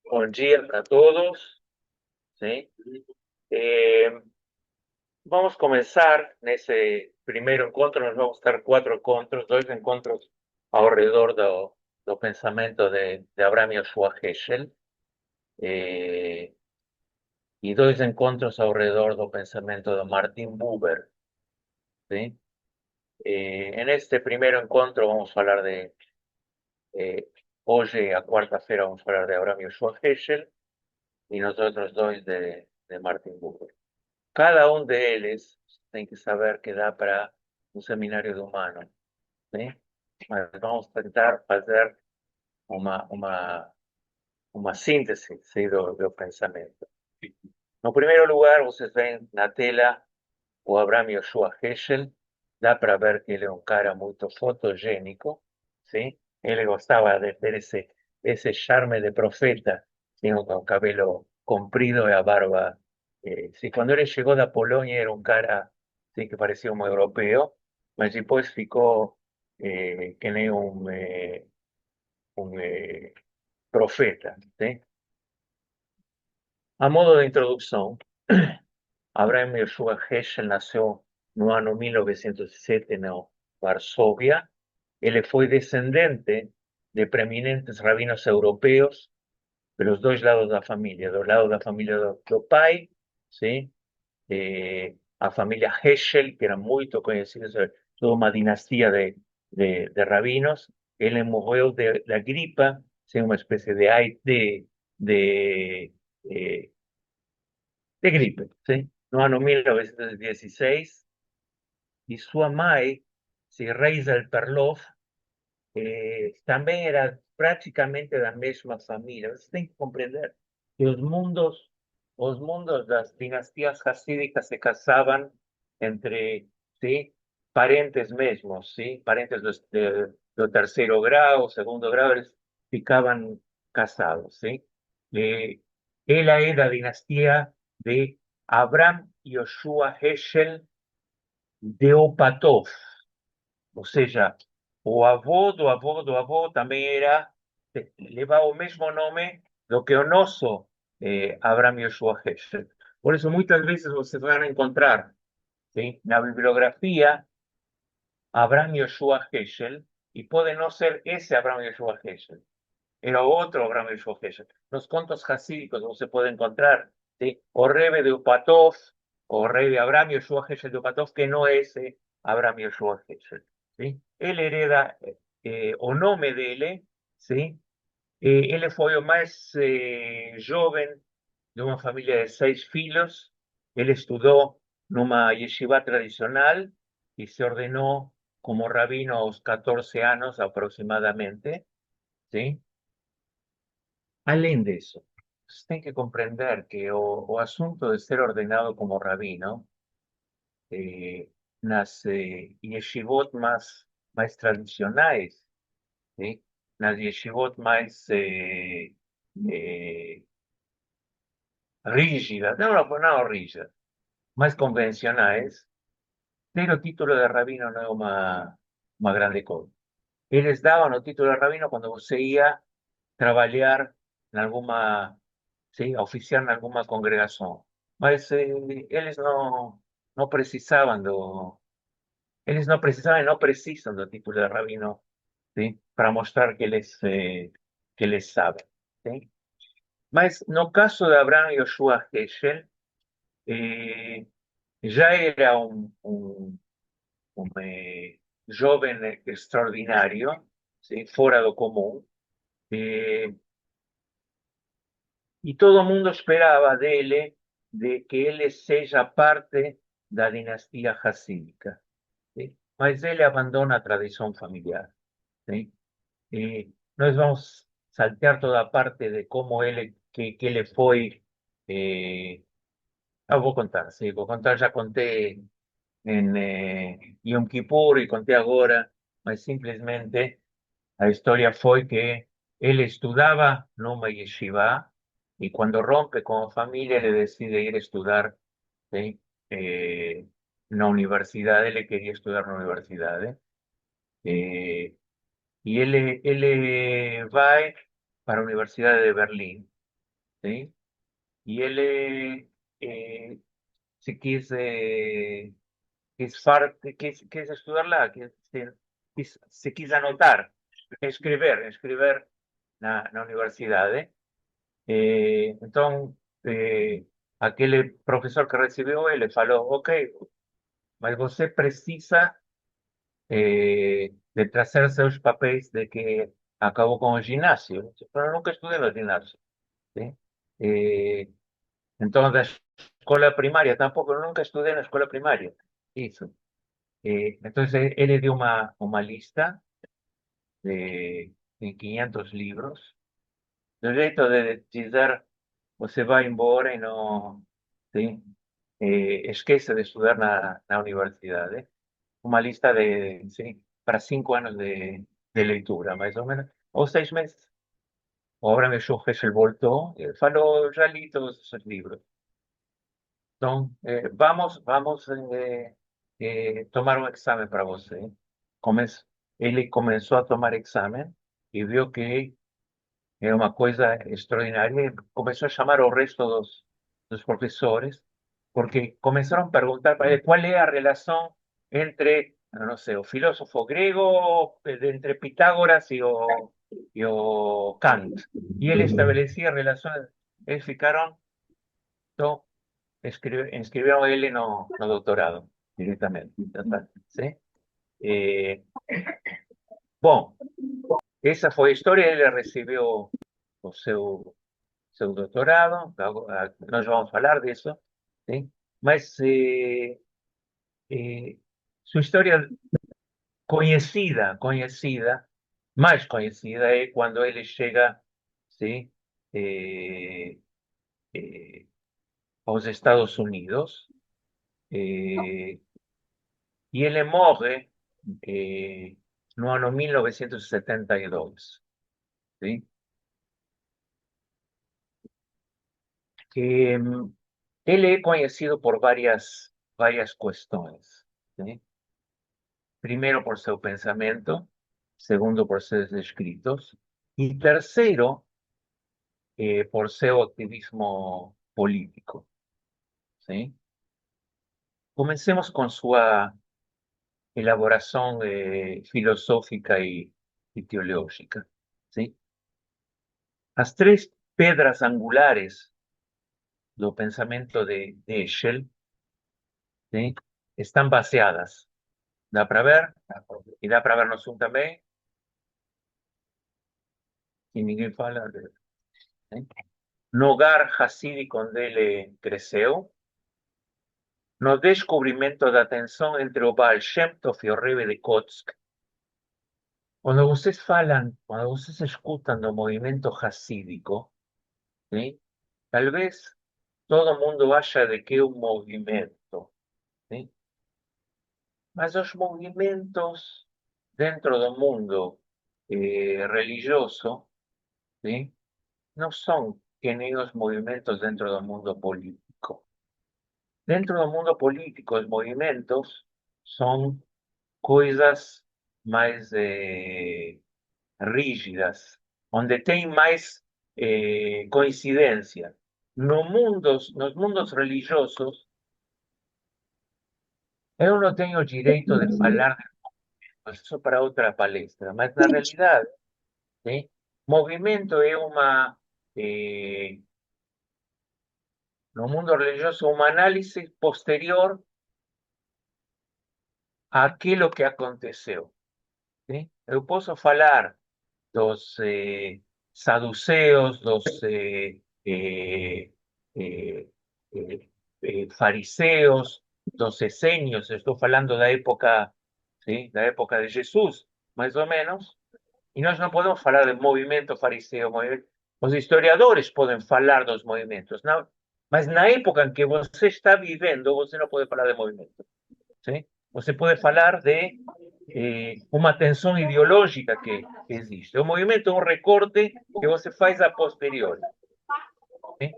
Bom dia para todos, sim? Eh, Vamos começar nesse primeiro encontro. Nós vamos ter quatro encontros, dois encontros ao redor do pensamento de Abraham Joshua Heschel, eh, e dois encontros ao redor do pensamento de Martin Buber, sim? En este primeiro encontro vamos falar eh, hoje, a quarta-feira, vamos falar de Abraham Joshua Heschel e nos outros dois de Martin Buber. Cada um deles tem que saber que dá para um seminário de humano, né? Mas vamos tentar fazer uma síntese, sim, do pensamento. No primeiro lugar, vocês veem na tela o Abraham Joshua Heschel. Dá para ver que ele é um cara muito fotogênico, sim? Ele gostava de ter esse charme de profeta, sim, com o cabelo comprido e a barba. Sí, quando ele chegou da Polônia era um cara, sim, que parecia um europeu, mas depois ficou que nem um profeta, sim? A modo de introdução, Abraham Joshua Heschel nasceu no ano 1907 na Varsóvia. Ele foi descendente de preeminentes rabinos europeus pelos dois lados da família. Do lado da família do pai, sim? A família Heschel, que era muito conhecida, toda uma dinastia de rabinos. Ele morreu da gripa, sim, uma espécie de, eh, de gripe, sim? No ano 1916, e sua mãe, sim, Reisel Perloff, também era praticamente da mesma família. Você tem que compreender que os mundos das dinastias hasídicas se casavam entre, sim, parentes mesmos, sim, parentes do terceiro grau, segundo grau, eles ficavam casados, sim. Eh, Ela é da dinastia de Abraham Yoshua Heschel de Opatov, ou seja, o avô do avô do avô também levava o mesmo nome do que o nosso Abraham Joshua Heschel. Por isso, muitas vezes vocês vão encontrar, sim, na bibliografia Abraham Joshua Heschel, e pode não ser esse Abraham Joshua Heschel, era outro Abraham Joshua Heschel. Nos contos hasídicos você pode encontrar, ¿sí?, o Rebbe de Upatov, o rei de Abraham Joshua Heschel de Upatov, que não é esse Abraham Joshua Heschel, ¿sí? Ele hereda o nome dele, ¿sí? Ele foi o mais jovem de uma família de 6 filhos. Ele estudou numa yeshiva tradicional e se ordenou como rabino aos 14 anos aproximadamente, ¿sí? Além disso, você tem que compreender que o assunto de ser ordenado como rabino nas yeshivot mais tradicionais, ¿sí? Nas yeshivot mais eh, rígidas, não rígidas, mais convencionais, ter o título de rabino não é uma grande coisa. Eles davam o título de rabino quando você ia trabalhar em alguma, sim, oficiar em alguma congregação. Mas eles não precisavam e não precisam do título de rabino, sim, para mostrar que eles sabem, sim. Mas no caso de Abraham Joshua Heschel, eh, já era um jovem extraordinário, sim, fora do comum, eh, e todo mundo esperava dele de que ele seja parte da dinastia hasídica, sim? Mas ele abandona a tradição familiar, sim? E nós vamos saltear toda a parte de como que ele foi. eh, Vou contar, sim, vou contar, já contei em Yom Kippur e contei agora, mas simplesmente a história foi que ele estudava numa yeshiva e quando rompe com a família, ele decide ir estudar, sim, na universidade. Ele queria estudar na universidade. E ele vai para a Universidade de Berlim. ¿sí? E ele se quis estudar lá, se quis anotar, escrever na universidade. Então, aquele professor que recebeu ele falou, ok, mas você precisa de trazer seus papéis de que acabou com o ginásio. Eu nunca estudei no ginásio. ¿Sí? Eh, entonces, da escuela primaria tampoco, nunca estudei na escuela primaria. Isso. Entonces, ele deu uma lista de 500 livros, do jeito de dizer, você vai embora e não, sim, esquece de estudar na universidade. Uma lista de, sim, para 5 anos de leitura, mais ou menos, ou 6 meses. Ahora me surge el volto, falou, já li todos esos libros. Então, vamos tomar um exame para você. Come Ele começou a tomar exame e viu que é uma coisa extraordinária. Começou a chamar o resto dos professores, porque começaram a perguntar para ele qual é a relação entre, não sei, o filósofo grego, entre Pitágoras e o Kant. E ele estabelecia relações, eles ficaram, então, inscrevieron a ele no doutorado, directamente. ¿Sí? Bom, essa foi a história. Ele recebeu o seu doutorado, nós vamos falar disso, ¿sí? Mas sua história mais conhecida é quando ele chega, ¿sí? Eh, eh, aos Estados Unidos, e ele morre no ano 1972, ¿sí? Él es conocido por varias cuestiones, ¿sí? Primero por su pensamiento, segundo por sus escritos, y tercero por su activismo político, ¿sí? Comencemos con su elaboración filosófica y teológica, ¿sí? Las tres pedras angulares del pensamiento de Heschel, ¿sí? Están baseadas. Dá para ver? E dá para ver no Zoom também? E ninguém fala. Né? No lugar hasídico onde ele cresceu, no descobrimento da tensão entre o Baal Shem Tov e o Rebbe de Kotsk. Quando vocês escutam do movimento hasídico, ¿sí? Tal vez todo mundo acha de que é um movimento, ¿sí? Mas os movimentos dentro do mundo religioso, ¿sí? No son que nem os movimentos dentro do mundo político. Dentro do mundo político, os movimentos são coisas mais rígidas, onde tem mais coincidência. Nos mundos religiosos, eu não tenho o direito de falar isso para outra palestra, mas na realidade, ¿sí? Movimento é no mundo religioso, uma análise posterior àquilo que aconteceu. ¿Sí? Eu posso falar dos saduceos, dos fariseos, dos essênios, estou falando da época, ¿sí? Da época de Jesus, mais ou menos, e nós não podemos falar do movimento fariseu. Os historiadores podem falar dos movimentos, não? Mas na época em que você está vivendo, você não pode falar de movimento. ¿Sí? Você pode falar de uma tensão ideológica que existe. O movimento é um recorte que você faz a posteriori. ¿Sí?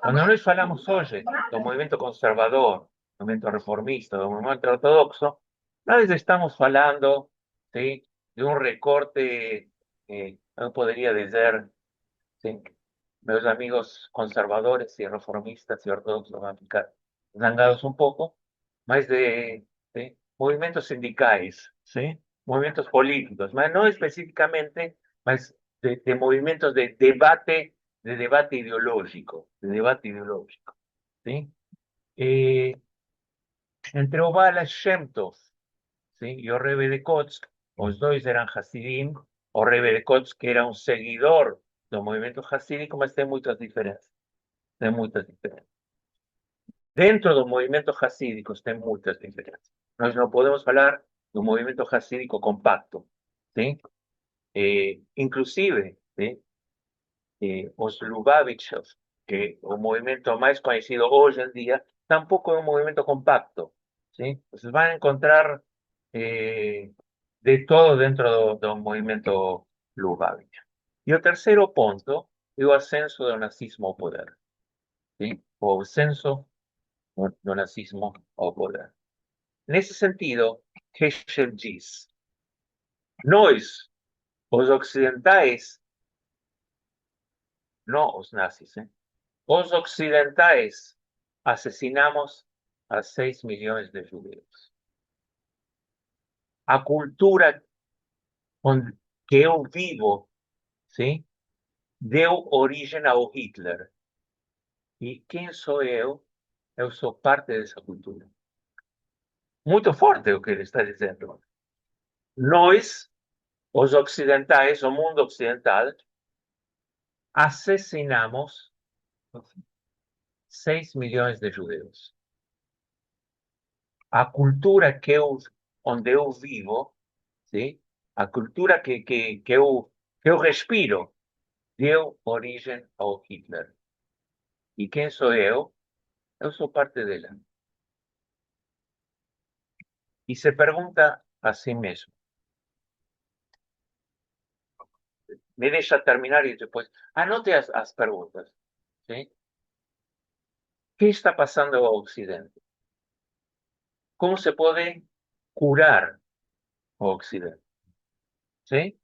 Quando nós falamos hoje do movimento conservador, do movimento reformista, do movimento ortodoxo, nós estamos falando, ¿sí? De um recorte, eu poderia dizer, ¿sí? meus amigos conservadores e reformistas e ortodoxos vão ficar zangados um pouco, mas de movimentos sindicais, sim? Movimentos políticos, mas não especificamente, mas de movimentos de debate ideológico, sim? Eh, entre o Baal Shem Tov, sim? E o Rebbe de Kotsk, os dois eram Hasidim, o Rebbe de Kotsk que era um seguidor do movimento hasídico, mas tem muitas diferenças. Tem muitas diferenças. Dentro dos movimentos hasídicos tem muitas diferenças. Nós não podemos falar de um movimento hasídico compacto, sim? Inclusive, sim? Os Lubavitchers, que o movimento mais conhecido hoje em dia, tampouco é um movimento compacto, sim? Vocês vão encontrar de todo dentro do movimento Lubavitch. E o terceiro ponto é o ascenso do nazismo ao poder, sim? O ascenso do nazismo ao poder. Nesse sentido, Heschel diz: nós, os ocidentais, não os nazis, os ocidentais assassinamos a 6 milhões de judeus. A cultura onde, que eu vivo, sim, deu origem ao Hitler. E quem sou eu? Eu sou parte dessa cultura. Muito forte o que ele está dizendo. Nós, os ocidentais, o mundo ocidental, assassinamos 6 milhões de judeus. A cultura onde eu vivo, sim? A cultura que eu respiro, deu origem ao Hitler. E quem sou eu? Eu sou parte dela. E se pergunta a si mesmo. Me deixa terminar e depois. Anote as perguntas. Sim? O que está passando ao Ocidente? Como se pode curar o Occidente? ¿Sí?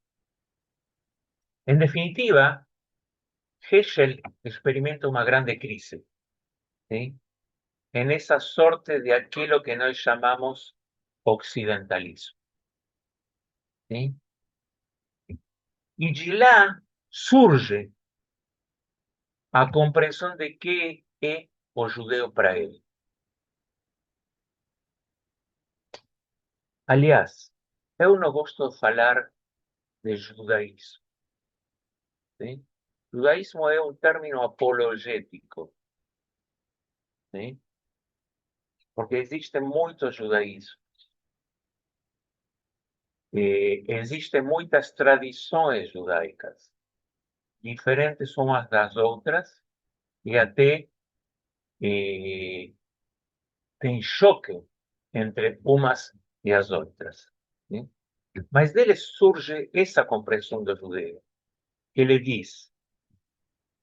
En definitiva, Heschel experimenta una grande crisis, ¿sí? En esa sorte de aquello que nos llamamos occidentalismo, ¿sí? Y de lá surge a compreensão de que é o judeu para ele. Aliás, eu não gosto de falar de judaísmo, ¿sí? Judaísmo é um término apologético, ¿sí? Porque existe muito judaísmo. Existem muitas tradições judaicas, diferentes umas das outras, e até tem choque entre umas e as outras. Sim? Mas dele surge essa compreensão do judeu, que ele diz,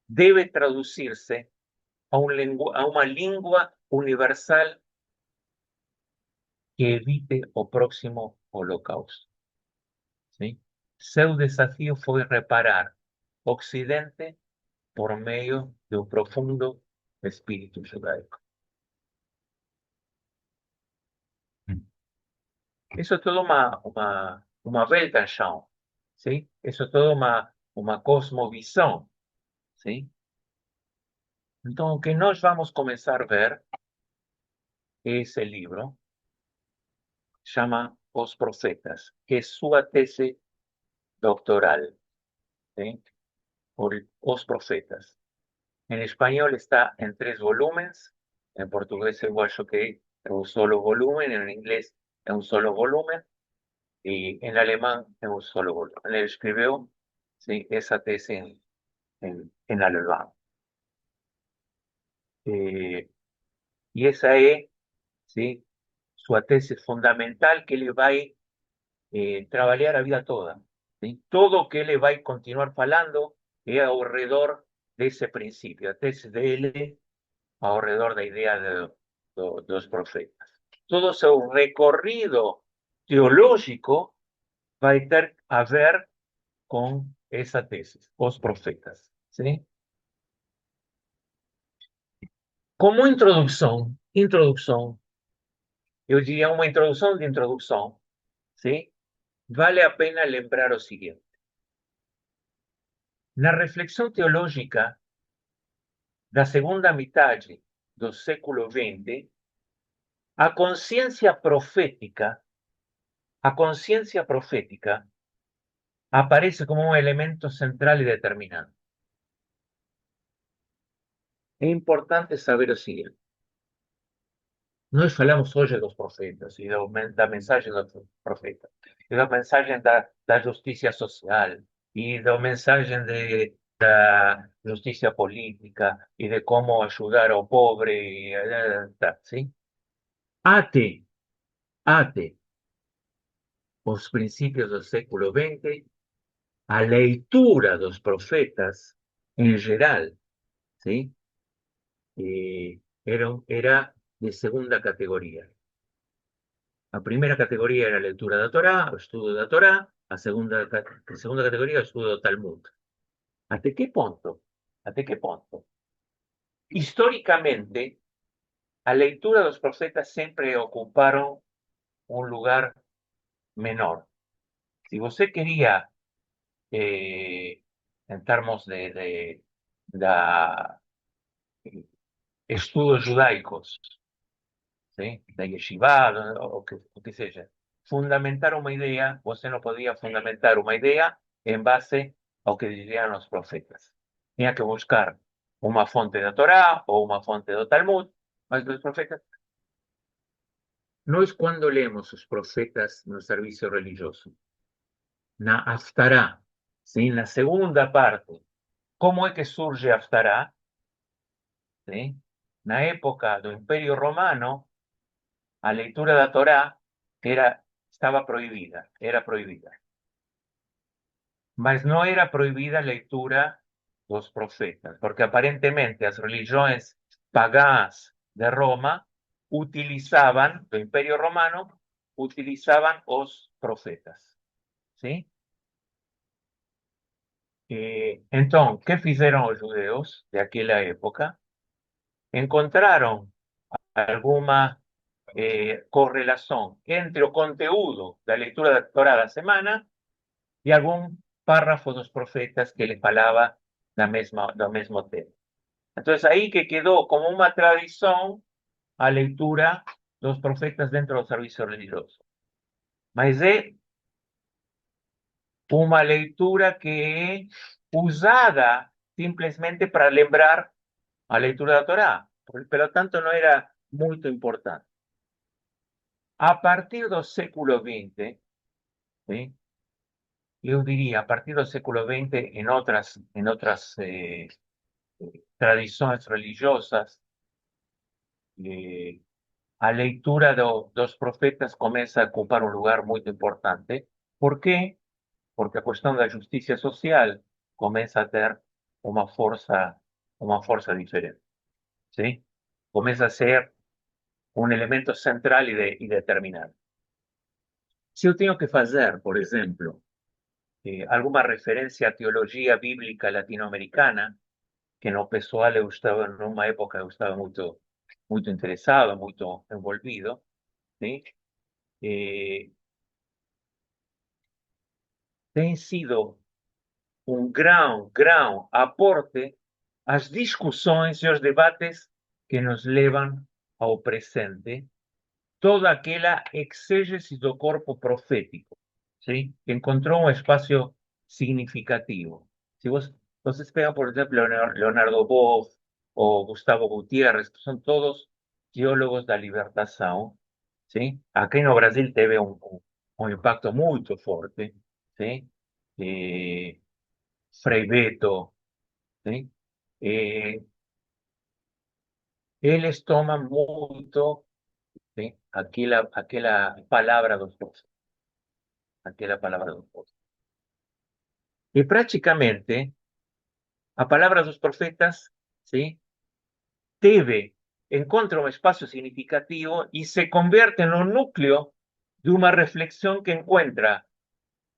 deve traduzir-se a uma língua universal que evite o próximo holocausto. Sim? Seu desafio foi reparar Ocidente por meio de um profundo espírito judaico. Isso é toda uma Weltanschauung, sim? Isso é toda uma cosmovisão, sim? Então, o que nós vamos começar a ver é esse livro, chama Os Profetas, que é sua tese doctoral, sim? Por Os Profetas. Em espanhol está em 3 volumes, em português eu acho que é um solo volume, em inglês é um solo volume, y en alemán es un solo volumen. Él escribió, sí, esa tesis en alemán. Y esa es, sí, su tesis fundamental que le va a trabajar a vida toda. ¿Sí? Todo que le va a continuar falando es alrededor de ese principio. La tesis de él alrededor de la idea de los profetas. Todo su recorrido teológico va a tener a ver con esa tesis, los profetas, ¿sí? Como introdução, eu diria uma introdução de introdução, sim? Vale a pena lembrar o seguinte. Na reflexão teológica da segunda metade do século XX, a consciência profética aparece como um elemento central e determinante. É importante saber o seguinte. Nós falamos hoje dos profetas e da mensagem dos profetas, e da mensagem da justiça social, e da mensagem da justiça política, e de como ajudar ao pobre, sim? Até, até os princípios do século XX, a leitura dos profetas, em geral, sim? Era de segunda categoria. A primeira categoria era a leitura da Torá, o estudo da Torá, a segunda categoria é o estudo do Talmud. Até que ponto? Até que ponto? Historicamente, a leitura dos profetas sempre ocuparam um lugar menor. Se você queria, em termos da estudos judaicos, sim? Da yeshiva, o que seja, fundamentar uma ideia, você não podia fundamentar uma ideia em base ao que diziam os profetas. Tinha que buscar uma fonte da Torá ou uma fonte do Talmud, mas os profetas. Nós, quando lemos os profetas no serviço religioso, na Haftará, sim? Na segunda parte, como é que surge a Haftará? Sim? Na época do Império Romano, a leitura da Torá estava proibida, era proibida. Mas não era proibida a leitura dos profetas, porque aparentemente as religiões pagãs de Roma utilizavam, do Império Romano, utilizavam os profetas. Sim? Então, o que fizeram os judeus daquela época? Encontraram alguma correlação entre o conteúdo da leitura da Torá da semana e algum párrafo dos profetas que ele falava do mesmo tema. Então, aí que quedou como uma tradição a leitura dos profetas dentro do serviço religioso. Mas é uma leitura que é usada simplesmente para lembrar a leitura da Torá. Pelo tanto, não era muito importante. A partir do século XX, ¿sí? Eu diria, a partir do século XX, em outras tradições religiosas, eh, a leitura dos profetas começa a ocupar um lugar muito importante. Por quê? Porque a questão da justiça social começa a ter uma força diferente. Sim? Começa a ser um elemento central e determinante. Se eu tenho que fazer, por exemplo, alguma referência à teologia bíblica latino-americana, que no pessoal eu estava, numa época, eu estava muito interessado, muito envolvido, sim? Tem sido um grão aporte às discussões e aos debates que nos levam ao presente, toda aquela exégese do corpo profético, sim? Que encontrou um espaço significativo. Se vocês pegam, por exemplo, Leonardo Boff ou Gustavo Gutiérrez, que são todos teólogos da libertação, sim? Aqui no Brasil teve um impacto muito forte, sim? Eh, Frei Beto, sim? Eh, eles tomam muito, sim? Aquela palavra dos outros, aquela palavra dos outros. E praticamente, a palavra dos profetas, sim? Encontra un espacio significativo y se convierte en un núcleo de una reflexión que encuentra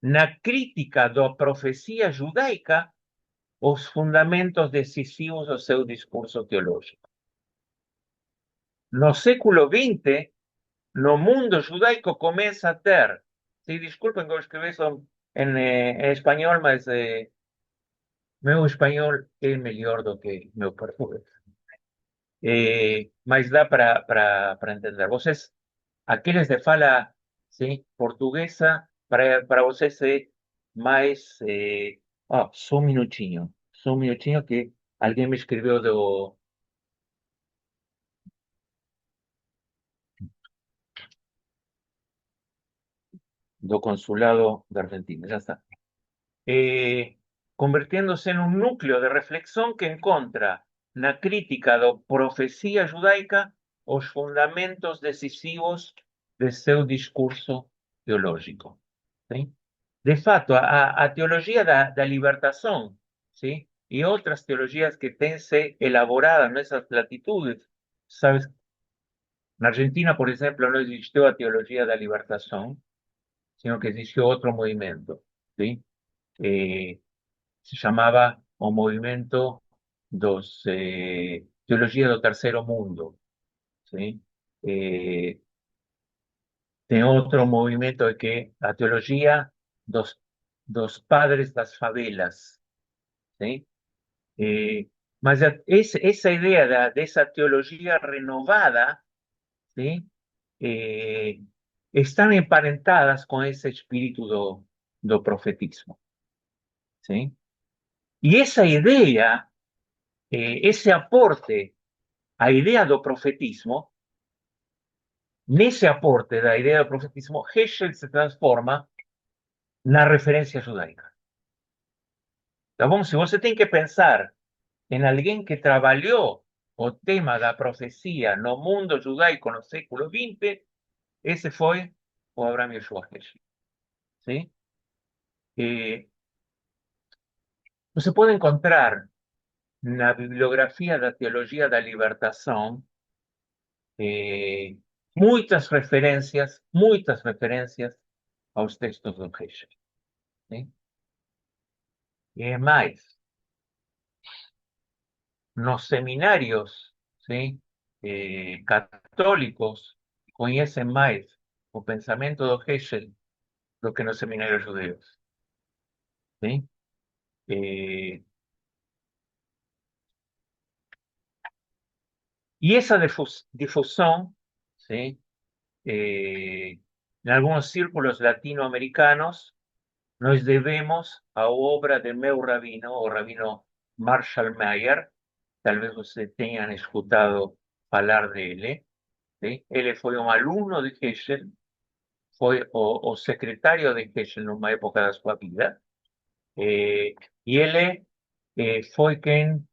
na crítica da profecía judaica os fundamentos decisivos do seu discurso teológico. no século XX, no mundo judaico começa a ter, sim, desculpem que eu escrevi isso em espanhol, mas meu espanhol é melhor do que meu português. Mas dá para entender. Vocês, aqueles de fala, sim, portuguesa, para vocês é mais... só um minutinho que alguém me escreveu do consulado de Argentina, já está. Convirtiéndose en un núcleo de reflexión que encontra na crítica da profecía judaica os fundamentos decisivos de seu discurso teológico. ¿Sí? De fato, a teología da libertación, ¿sí? Y otras teologías que tense elaboradas nessas latitudes, sabes, en Argentina, por ejemplo, no existió a teología da libertación, sino que existió otro movimiento, ¿sí? Eh, se chamava o movimento Teologia do Terceiro Mundo. ¿Sí? Eh, tem outro movimento que a teologia dos padres das favelas. ¿Sí? Mas essa ideia dessa teologia renovada, ¿sí? Eh, están emparentadas con ese espíritu do profetismo. ¿Sí? Y esa idea, ese aporte a idea do profetismo, nesse aporte da idea do profetismo, Heschel se transforma na referência judaica. Tá bom? Se você tem que pensar em alguém que trabalhou o tema da profecia no mundo judaico no século XX, esse foi o Abraham Yeshua Heschel. ¿Sí? Você pode encontrar na bibliografia da teologia da libertação muitas referências aos textos do Heschel. ¿Sí? Y es más, los seminarios, ¿sí? Católicos conocen más o pensamiento de Heschel do que los seminarios judeos. ¿Sí? Eh, y esa difusión, ¿sí? En algunos círculos latinoamericanos nos debemos a obra de meu rabino, o rabino Marshall Mayer, tal vez ustedes tengan escuchado hablar de él. ¿Sí? Él fue un alumno de Heschel, fue o secretario de Heschel en una época de su vida, y él fue quien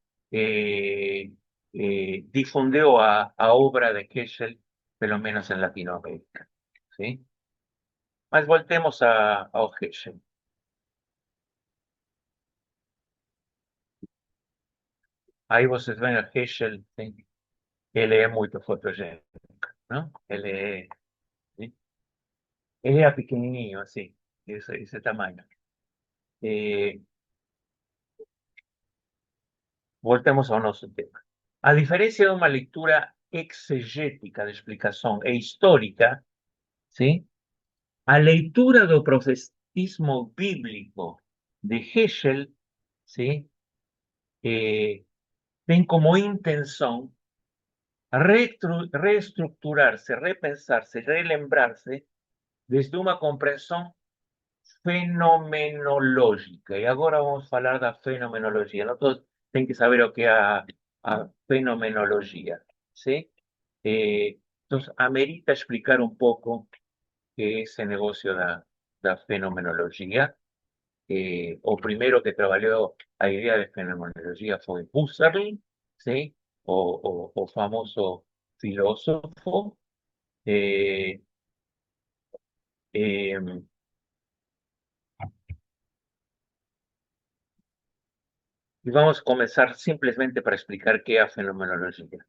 difundió a obra de Heschel, pelo menos en Latinoamérica. ¿Sí? Mas voltemos a Heschel. Aí vocês veem a Heschel, ¿sí? Ele é muito fotogénico, ¿no? ¿Sí? Él era pequenininho, así, ese tamaño. Eh, Voltemos ao nosso tema. A diferencia de una lectura exegética de explicación e histórica, ¿sí? A leitura do profetismo bíblico de Heschel, ¿sí? Tem como intención reestructurarse, repensarse, relembrarse desde una comprensión fenomenológica. Y ahora vamos a hablar de fenomenología. No todos tienen que saber lo que es a fenomenología, ¿sí? Entonces, amerita explicar un poco qué es ese negocio de la fenomenología. O primero que trabajó a idea de fenomenología fue Husserl, ¿sí? O famoso filósofo. Eh, eh, y vamos a comenzar simplemente para explicar qué es fenomenología.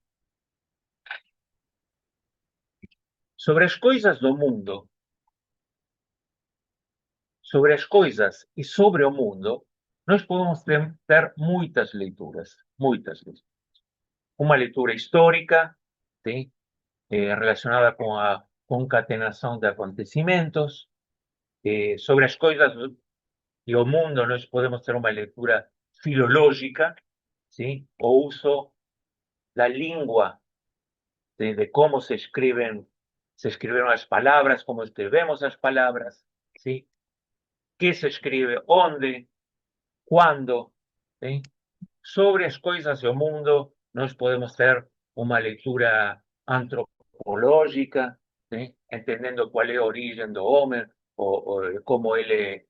Sobre as coisas do mundo, sobre as coisas e sobre o mundo, nós podemos ter muitas leituras, muitas leituras. Uma leitura histórica, ¿sí? relacionada com a concatenação de acontecimentos. Sobre as coisas e o mundo, nós podemos ter uma leitura filológica, ¿sí? O uso da língua, de cómo se escribieron las palabras, cómo escribimos las palabras, ¿sí? ¿Qué se escribe? ¿Dónde? ¿Cuándo? ¿Sí? Sobre as coisas do mundo, nós podemos ter uma leitura antropológica, ¿sí? Entendendo qual é a origem do homem, ou como ele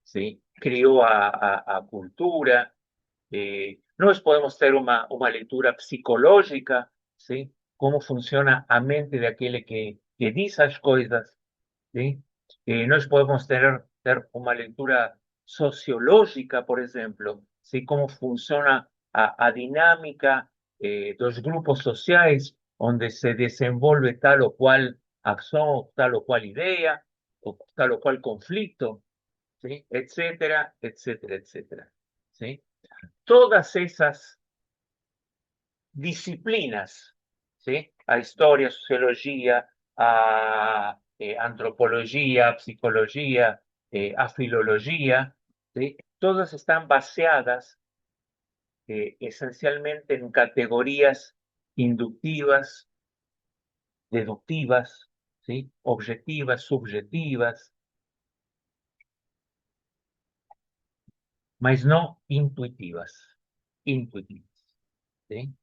¿sí? Criou a cultura. Nós podemos ter uma leitura psicológica, ¿sí? Como funciona a mente daquele que diz as coisas, ¿sí? Nós podemos ter uma leitura sociológica, por exemplo, ¿sí? Cómo funciona a dinámica dos grupos sociais, onde se desenvolve tal ou qual ação, tal ou qual ideia, ou tal ou qual conflito, ¿sí? Etcétera, etcétera, etcétera, ¿sí? Todas esas disciplinas, ¿sí? A historia, sociología, a antropología, a psicología, a filología, ¿sí? Todas están baseadas esencialmente en categorías inductivas, deductivas, ¿sí? Objetivas, subjetivas, mas no intuitivas. Intuitivas, ¿sí?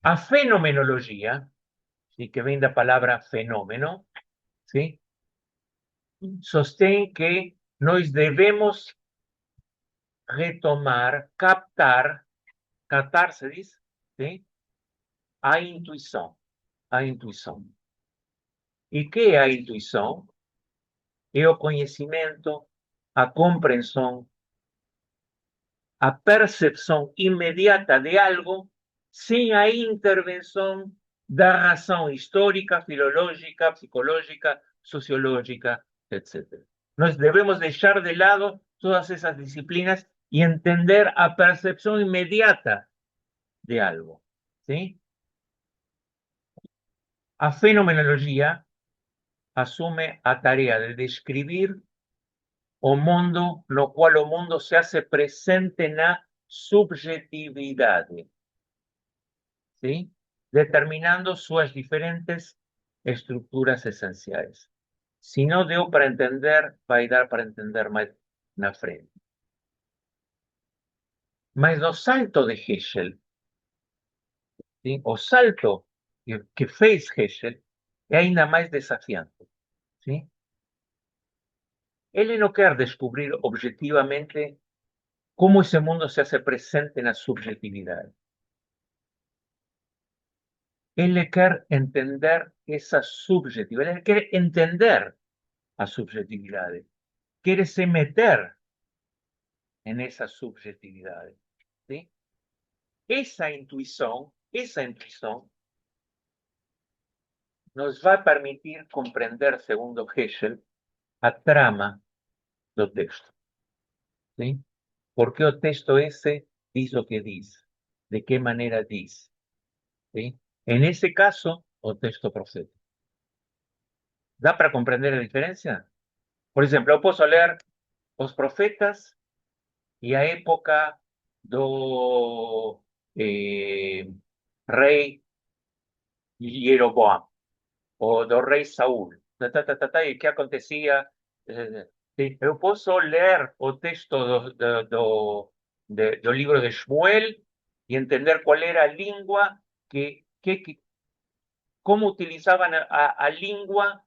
A fenomenología, ¿sí? Que viene la palabra fenómeno, ¿sí? Sostén que nós devemos retomar, captar se diz, ¿sí? A intuição, a intuição. E que é a intuição? É o conhecimento, a compreensão, a percepção imediata de algo sem a intervenção da razão histórica, filológica, psicológica, sociológica, etc. Nós devemos deixar de lado todas essas disciplinas y entender a percepción inmediata de algo, ¿sí? A fenomenología asume a tarea de describir o mundo, no cual o mundo se hace presente na subjetividade, ¿sí? Determinando sus diferentes estructuras esenciales. Si no deu para entender, vai dar para entender mais na frente. Mas o salto de Heschel, ¿sí? O salto que fez Heschel é ainda mais desafiante, ¿sí? Ele não quer descobrir objetivamente como esse mundo se hace presente na subjetividade. Ele quer entender essa subjetividade, ele quer entender a subjetividade, quer se meter nessa subjetividade, ¿sí? Essa intuição nos vai permitir compreender, segundo Heschel, a trama do texto, ¿sí? Por que o texto esse diz o que diz, de que maneira diz, ¿sí? En ese caso, o texto profético. ¿Dá para compreender a diferença? Por exemplo, eu posso ler os profetas e a época do rei Jeroboam, ou do rei Saul, e que acontecia. Eu posso ler o texto do livro de Shmuel e entender qual era a língua, como utilizaban a língua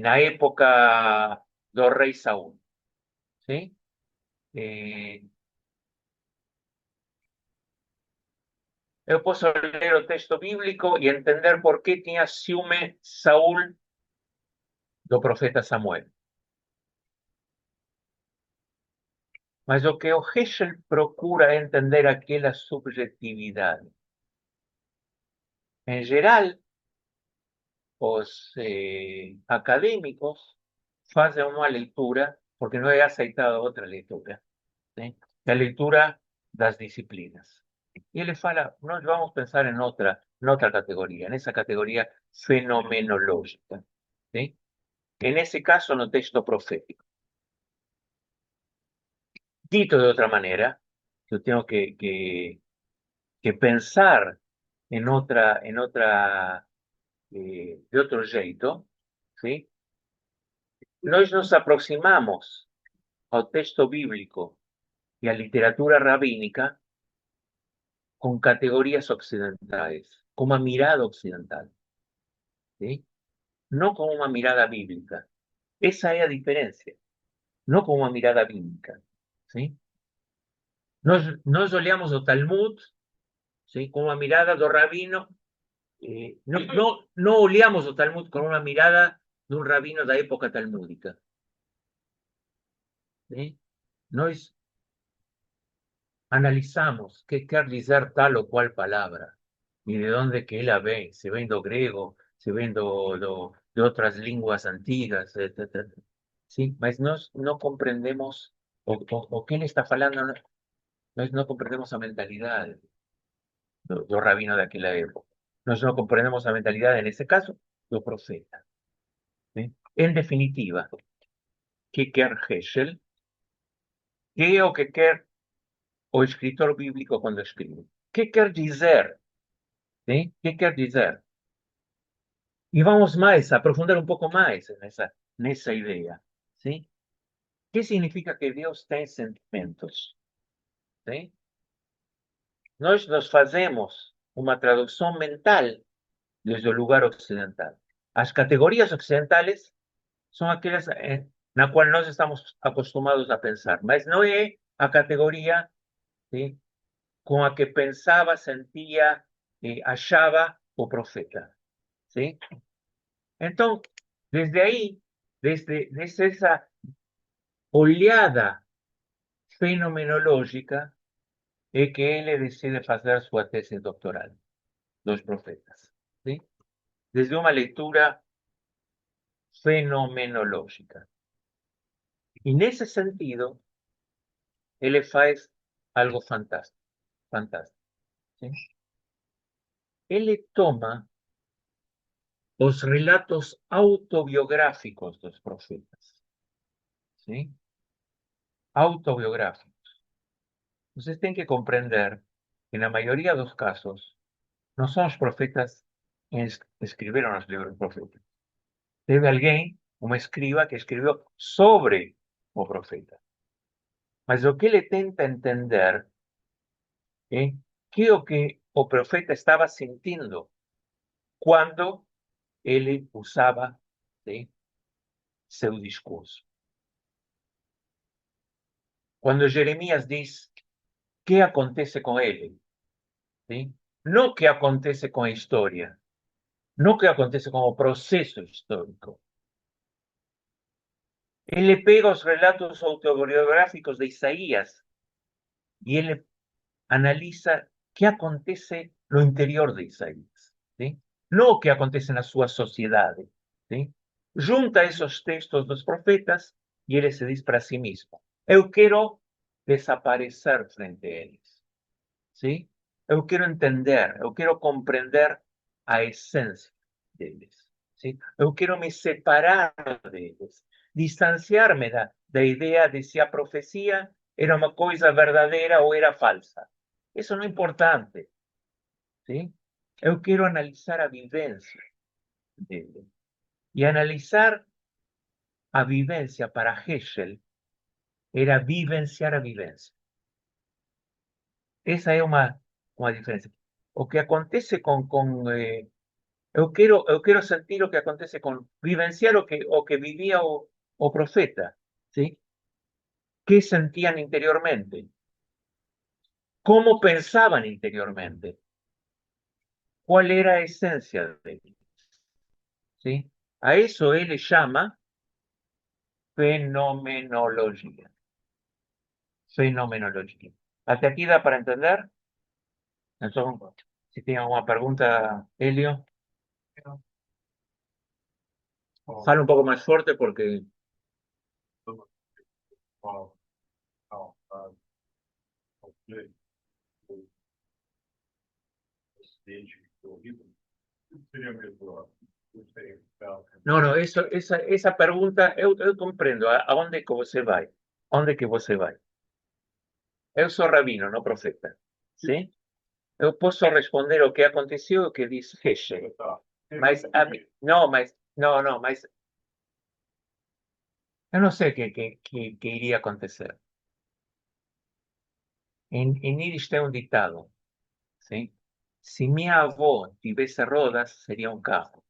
na época do rei Saúl, ¿sí? Eu posso ler o texto bíblico e entender por que tinha ciúme Saúl do profeta Samuel. Mas o que o Heschel procura é entender aquela subjetividade. Em geral, os acadêmicos fazem uma leitura, porque não é aceitada outra leitura, ¿sí? A leitura das disciplinas. Y él le fala, nos vamos a pensar en otra categoría, en esa categoría fenomenológica, ¿sí? En ese caso, no texto profético. Dito de otra manera, yo tengo que pensar de otro jeito, ¿sí? Nos aproximamos al texto bíblico y a literatura rabínica con categorías occidentales, con una mirada occidental, ¿sí? No con una mirada bíblica. Esa es la diferencia, no con una mirada bíblica, ¿sí? Nos olhamos o Talmud, ¿sí? Con una mirada do rabino, no olhamos o Talmud con una mirada de un rabino de la época talmúdica, ¿sí? Nos analizamos qué quiere decir tal o cual palabra y de dónde que la ve, se ve do griego, se ve de otras lenguas antiguas, etc. Sí, mas nós no comprendemos o qué le está falando, nós no comprendemos a mentalidad do rabino de aquella época. Nós no comprendemos a mentalidad, en ese caso, do profeta. ¿Sí? En definitiva, ¿qué quer Heschel? ¿Qué es o que quer o escritor bíblico cuando escribe? ¿Qué quer decir? ¿Sí? ¿Qué quer decir? Y vamos más, a aprofundar un poco más en esa idea. ¿Sí? ¿Qué significa que Dios tiene sentimientos? ¿Sí? Nos hacemos una traducción mental desde el lugar occidental. Las categorías occidentales son aquellas en la cual nos estamos acostumbrados a pensar, mas no es a categoría, ¿sí? Con la que pensaba, sentía, hallaba o profeta. ¿Sí? Entonces, desde ahí, desde esa oleada fenomenológica, es que él decide hacer su tesis doctoral, Los Profetas. ¿Sí? Desde una lectura fenomenológica. Y en ese sentido, él hace algo fantástico, fantástico. ¿Sí? Él toma los relatos autobiográficos de los profetas. ¿Sí? Autobiográficos. Ustedes tienen que comprender que en la mayoría de los casos, no son los profetas quienes escribieron los libros proféticos. Debe alguien, un escriba, que escribió sobre o profeta. Mas lo que él intenta entender es qué o que o profeta estaba sintiendo cuando él usaba, ¿sí?, su discurso. Cuando Jeremías dice qué acontece con él, ¿sí? No qué acontece con la historia, no qué acontece como proceso histórico. Él le pega los relatos autobiográficos de Isaías y él analiza qué acontece en lo interior de Isaías, ¿sí? No qué acontece en la su sociedad, ¿sí? Junta esos textos dos profetas y él se dice para sí mismo, eu quiero desaparecer frente a ellos, ¿sí? Eu quiero entender, eu quiero comprender a esencia de ellos, ¿sí? Eu quiero me separar de ellos, distanciarme da idea de si a profecía era una cosa verdadera o era falsa. Eso no es importante, ¿sí? Eu quiero analizar a vivencia dele. Y analizar a vivencia para Heschel era vivenciar a vivencia. Esa es una diferencia. O que acontece eu quero sentir o que acontece con vivenciar o que vivía o profeta, ¿sí? ¿Qué sentían interiormente? ¿Cómo pensaban interiormente? ¿Cuál era la esencia de ellos? ¿Sí? A eso él le llama fenomenología. Fenomenología. ¿Hasta aquí da para entender? Entonces, si tiene alguna pregunta, Helio, fala un poco más fuerte porque Não, não, essa pergunta eu compreendo. Aonde que você vai? Onde que você vai? Eu sou rabino, não profeta. Sim? Eu posso responder o que aconteceu, o que diz Heschel. Mas, não, mas, não, não, mas eu não sei o que iria acontecer. Em Yiddish tem um ditado, sim? Se minha avó tivesse rodas, seria um carro,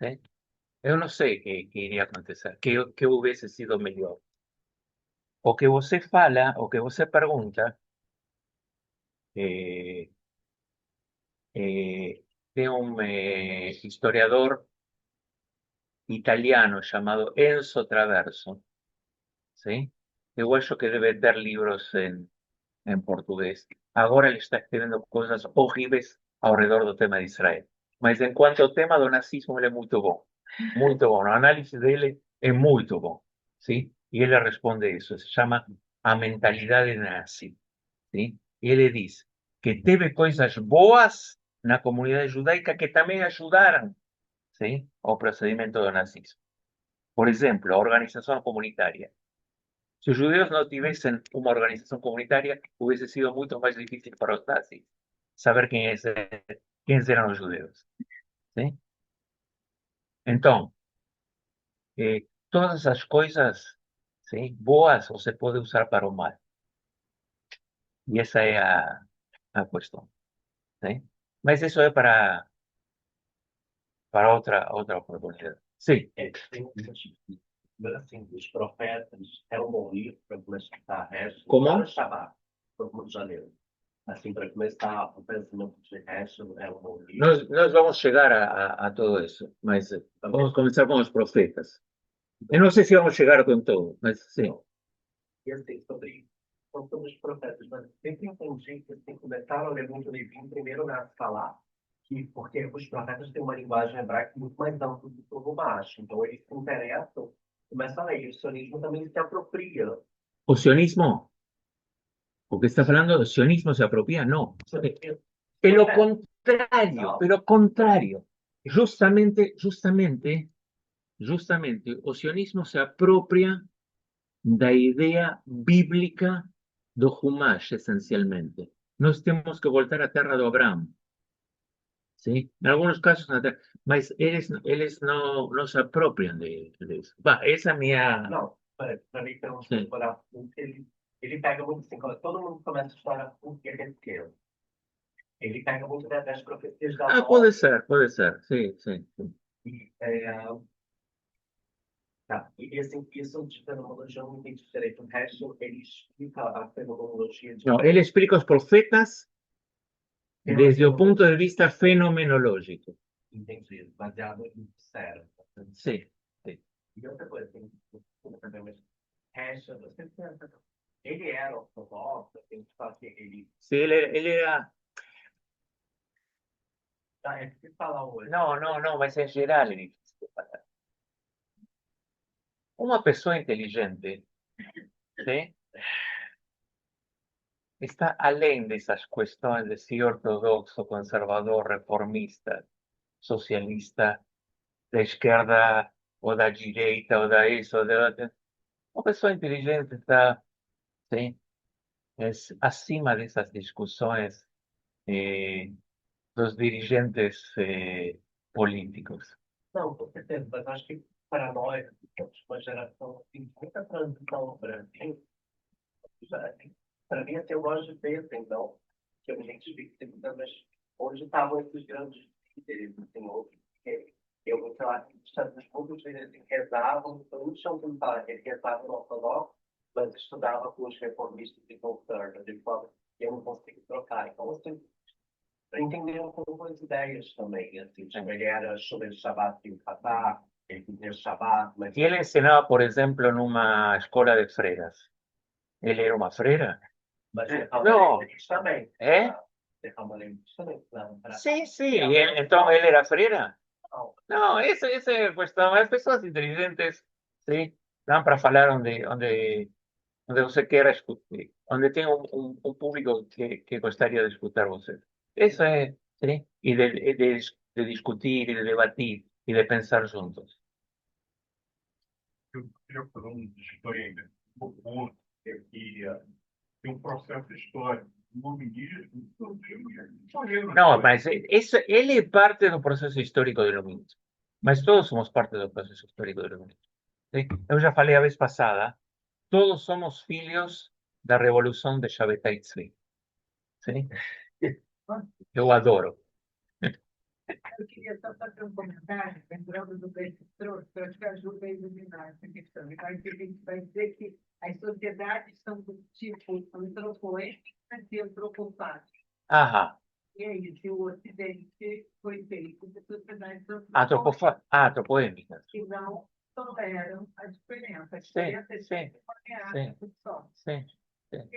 sim? Eu não sei o que iria acontecer, que houvesse sido melhor. O que você fala, o que você pergunta, eh, tem um historiador italiano chamado Enzo Traverso, ¿sí? Eu acho que debe ter livros em português. Agora ele está escrevendo coisas horríveis ao redor do tema de Israel. Mas enquanto ao tema do nazismo, ele é muito bom. Muito bom. A análise dele é muito bom. ¿Sí? E ele responde isso. Se chama A Mentalidade Nazi. ¿Sí? E ele diz que teve coisas boas na comunidade judaica que também ajudaram, ¿sí? Ao procedimento do nazismo. Por exemplo, a organização comunitária. Si los judíos no tuviesen una organización comunitaria, hubiese sido mucho más difícil para los nazis saber quiénes eran los judíos. ¿Sí? Entonces, todas esas cosas, ¿sí? Boas o se puede usar para o mal. Y esa es la cuestión. ¿Sí? Mas eso es para otra oportunidad. Sí. Assim, os profetas eram bom livro para começar a resto. Como? Para o Shabbat, para o janeiro. Assim, para começar o pensamento de resto, é um bom livro. Nós vamos llegar a todo eso, mas vamos comenzar con los profetas. Eu não sei se vamos chegar com todo, mas sim. E assim, sobre os profetas, mas sempre entendi que assim, começaram a ler muito livrinho, primeiro a falar que, porque os profetas têm uma linguagem hebraica muito mais ampla do que o Rumash. Então, eles se interessam, começam a ler. E o sionismo também se apropria. O sionismo, o que está falando, el sionismo se apropia, no. Es lo contrario. Justamente, o sionismo se apropia da idea bíblica do Humash, esencialmente. Nós temos que voltar à terra do Abraão. ¿Sí? En algunos casos, mas eles no se apropian de eso. Va, esa es mi... Não, para mim, para explorar ele pega muito assim, quando todo mundo começa a explorar o que ele quer. Ele pega muito das profecias da puede ser, sí, sí. E, tá. E assim, isso de fenomenologia não tem diferente. O resto, ele explica a fenomenologia de... No, él explica los profetas desde o punto de vista fenomenológico. Entendi, baseado em sério. Sí, sí. E outra coisa, tem mas resto, você pensa, ele era ortodoxo, tem que falar que ele... Sí, él era... Tá, é difícil falar hoje. No, mas en general es difícil de falar. Una persona inteligente, ¿sí? Está além de esas cuestiones de si ortodoxo, conservador, reformista, socialista, da izquierda o da direita o da eso. Una persona inteligente está, ¿sí? Es acima de esas discusiones los dirigentes políticos. Não, com certeza, mas acho que para nós, que temos uma geração assim, muita transição no Brasil, para mim, até hoje, pensa, então, que eu me identifico, mas hoje estavam esses grandes líderes, assim, outros, que eu, sei lá, os poucos líderes assim, rezavam, eu não chamo de falar que eles rezavam no ortodoxo, mas estudava com os reformistas e conservadores, de forma que eu não consigo trocar. Então, assim, para entender um pouco as ideias também, assim, tipo, ele era sobre o Shabbat e o Qatar, ele tinha o Shabbat, mas... Y él enseñaba, por ejemplo, en una escuela de freiras. ¿Él era una freira? Mas No. eles também. ¿Eh? Sí, sí. Entonces, ¿él era freira? Não. No, esa es cuestión. Las personas inteligentes, sí, dan para hablar donde usted quiera discutir, donde tenga un público que gustaría de escuchar usted. Eso es ¿sí? Y de discutir y de debatir y de pensar juntos. Eu já falando de história ainda, um pouco é que tem um processo histórico. O nome indígena, No, mas él es parte del proceso histórico del humanismo. Mas todos somos parte del proceso histórico del humanismo. ¿Sí? Eu já falei a vez passada, todos somos filhos da Revolução de Shabbatai Tzvi. ¿Sí? Eu adoro. Eu queria só fazer um comentário, lembrando do que você trouxe, que eu acho que ajuda a iluminar essa questão. Eu acho que a gente vai dizer que as sociedades são do tipo antropoéticas e antropofagas. Ajá. E é isso, e o Ocidente foi feito de sociedades Antropoémicas. que não toleram a diferença. A Sim, diferença é sim, sempre uma ameaça só. Sim, sim.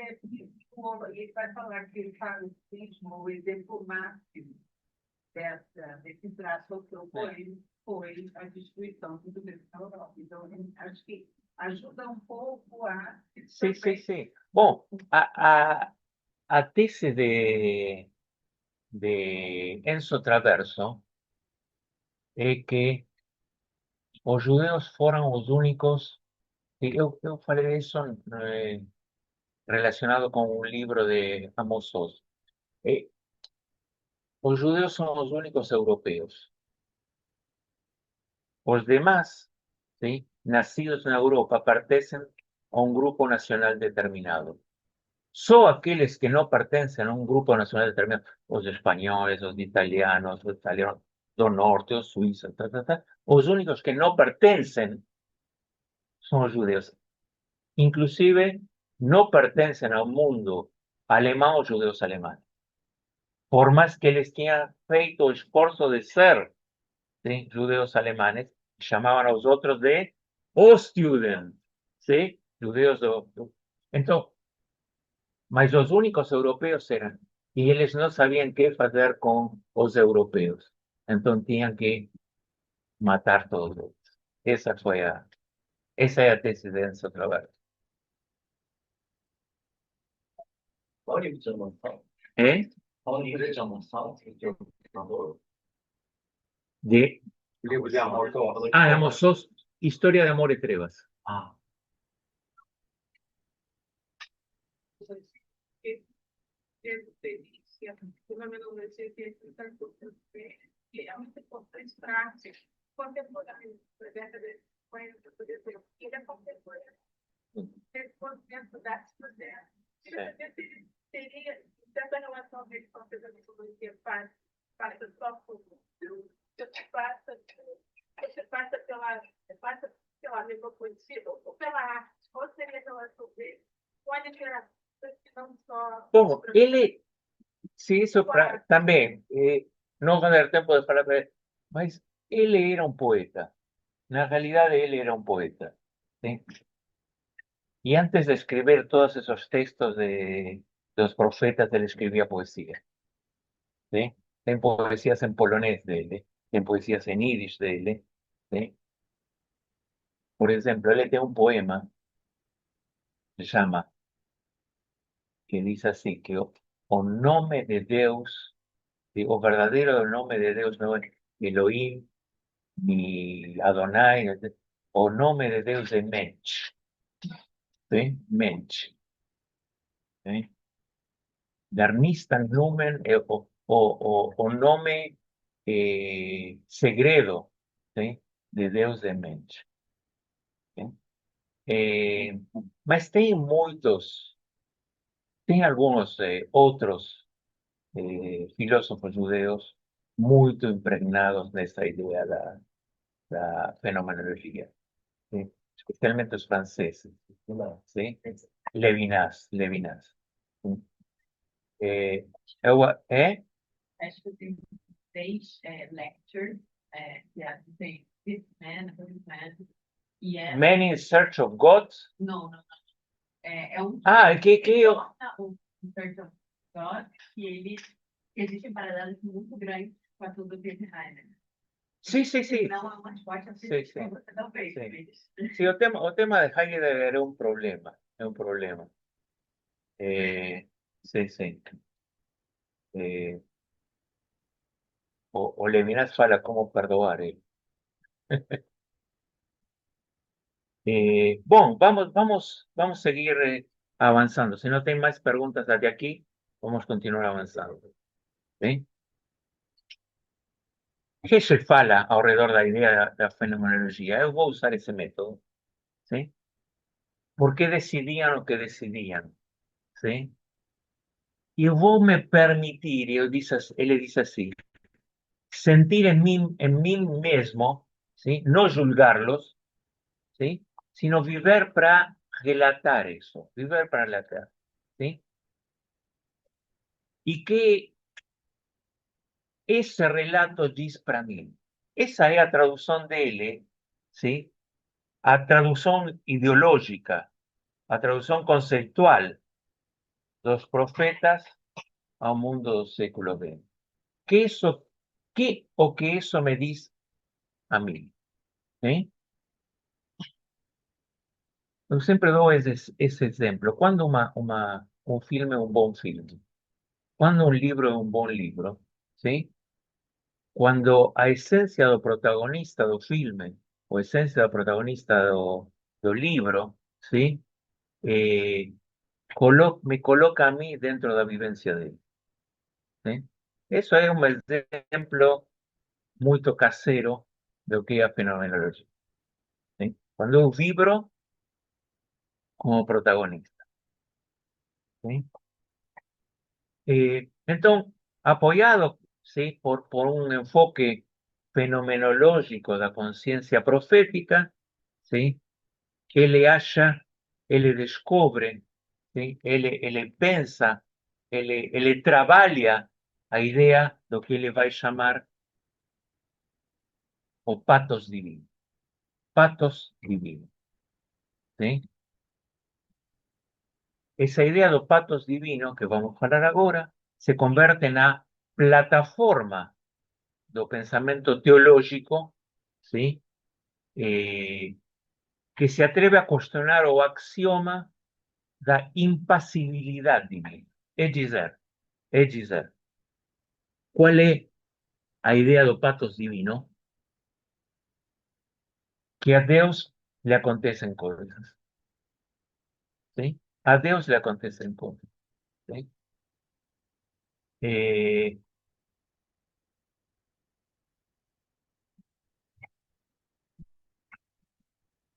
Porque ele vai falar que o fanatismo, o exemplo máximo desse traço antropoético foi a destruição do governo da Europa. Então, acho que ajuda um pouco a... Sí, sí, sí. Bom, a tese de Enzo Traverso é que os judeus foram os únicos, e eu falei isso relacionado com um livro de Amos Oz. Os judeus são os únicos europeus. Os demás, ¿sí? Nacidos na Europa, pertencem a um grupo nacional determinado. Só aqueles que não pertencem a um grupo nacional determinado, os espanhóis, os italianos do norte, os suíços, os únicos que não pertencem são os judeus. Inclusive, não pertencem ao mundo alemão os judeus alemães. Por mais que eles tenham feito o esforço de ser, ¿sí? Judeus alemanes, chamaban a los otros de Ostjuden, ¿sí? Judeos Entonces, mas los únicos europeos eran, y ellos no sabían qué hacer con los europeos. Entonces tenían que matar todos ellos. Esa es la tesis de Enzo Traverso. Olha o Jamanção. ¿Eh? Olha o Jamanção, que é o fundador. De, Livro de amor. Amos Oz, Historia de Amor y Trevas. Ah, Delícia, pelo menos eu sei que é muito importante para contemporâneo, da década de 50, por exemplo, ele é contemporâneo, 10% da sociedade. Teria certa relação dele com a metodologia passa só por passa pela língua poesia ou pela arte, ou seria relação dele com a literatura. Bom, ele se isso também, não vai dar tempo de falar, mas ele era um poeta. Na realidade, ele era um poeta. ¿Sí? Y antes de escribir todos esos textos de los profetas, él escribía poesía. ¿Sí? En poesías en polonés de él, en poesías en yiddish de él. ¿Sí? Por ejemplo, él tiene un poema, se llama, que dice así, que o nome de Deus, o verdadero nombre de Deus no es Elohim, ni Adonai, o nome de Deus de Mensch. ¿Sí? Mensch. ¿Sí? Darnistan Numen o nome segredo, ¿sí? De Deus de Mensch. ¿Sí? Mas tem algunos otros filósofos judeos muy impregnados nessa idea da fenomenologia, ¿sí? Especialmente los franceses, ¿sí? Levinas. ¿Sí? Acho que tem 6 lectures, tem This Man, This Man, e Men in Search of God. Não. É um... que eu... O Search of God, e ele existe um paralelo muito grande com a filosofia de Heidegger. Sim. Não é uma resposta Sim. você não fez. Sim, o tema de Heidegger é um problema. Sim. o Levinas fala como perdoar ele. Bom, vamos a seguir avanzando. Si no tem más preguntas desde aquí, vamos a continuar avanzando. ¿Sí? Hegel fala alrededor da idea da fenomenologia. Eu vou usar esse método. ¿Sí? ¿Por qué decidían lo que decidían? ¿Sí? Y vou me permitir, él dice así, sentir en mí mismo, ¿sí? No juzgarlos, ¿sí? Sino vivir para relatar eso, vivir para relatar, ¿sí? Y que ese relato dice para mí. Esa es la traducción de él, ¿sí? A traducción ideológica, a traducción conceptual dos profetas ao mundo do século XX. Que eso me dice a mí? ¿Sí? Yo siempre doy ese ejemplo. Cuando un filme es un buen filme, cuando un libro es un buen libro, ¿sí? Cuando a esencia do protagonista do filme, o esencia do protagonista do libro, ¿sí? Eh, me coloca a mí dentro de la vivencia de él, ¿sí? Eso es un ejemplo muy casero de lo que es la fenomenología, ¿sí? Cuando yo vibro como protagonista, ¿sí? Entonces, apoyado, ¿sí? por un enfoque fenomenológico de la conciencia profética, ¿sí? Que él descubre, ¿sí? Él pensa, él trabaja a idea de lo que él va a llamar o patos divino, ¿sí? Esa idea de patos divino que vamos a hablar ahora se convierte en la plataforma do pensamento teológico, ¿sí? Que se atreve a cuestionar o axioma da impasibilidad divina. Es decir, ¿cuál es la idea do patos divino? Que a Dios le acontecen cosas, ¿sí? A Dios le acontecen cosas, ¿sí? Eh,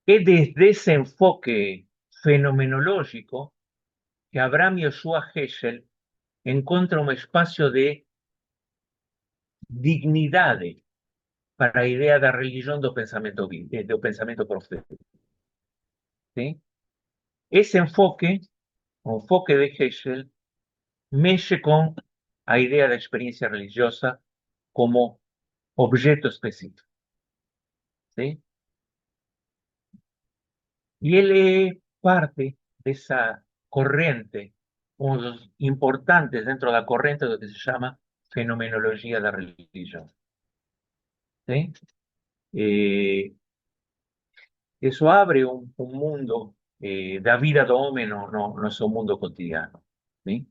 es desde ese enfoque fenomenológico que Abraham Yoshua Heschel encuentra un espacio de dignidad para la idea de religión del pensamiento, del pensamiento profético, ¿sí? Ese enfoque de Heschel, mexe con la idea de experiencia religiosa como objeto específico, ¿sí? Y él es parte de esa corriente, uno de los importantes dentro de la corriente de lo que se llama fenomenología de la religión, ¿sí? Eh, Eso abre un mundo da vida do hombre, no es un mundo cotidiano, ¿sí?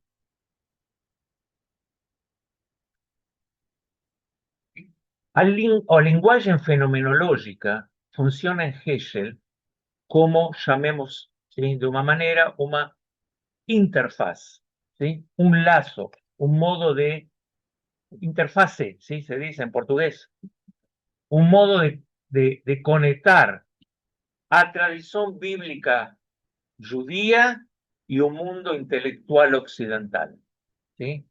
La lenguaje fenomenológica funciona en Hegel como, llamemos, ¿sí? De una manera, una interfaz, ¿sí? Un lazo, un modo de interfase, ¿sí? Se dice en portugués, un modo de conectar a tradición bíblica judía y un mundo intelectual occidental, ¿sí?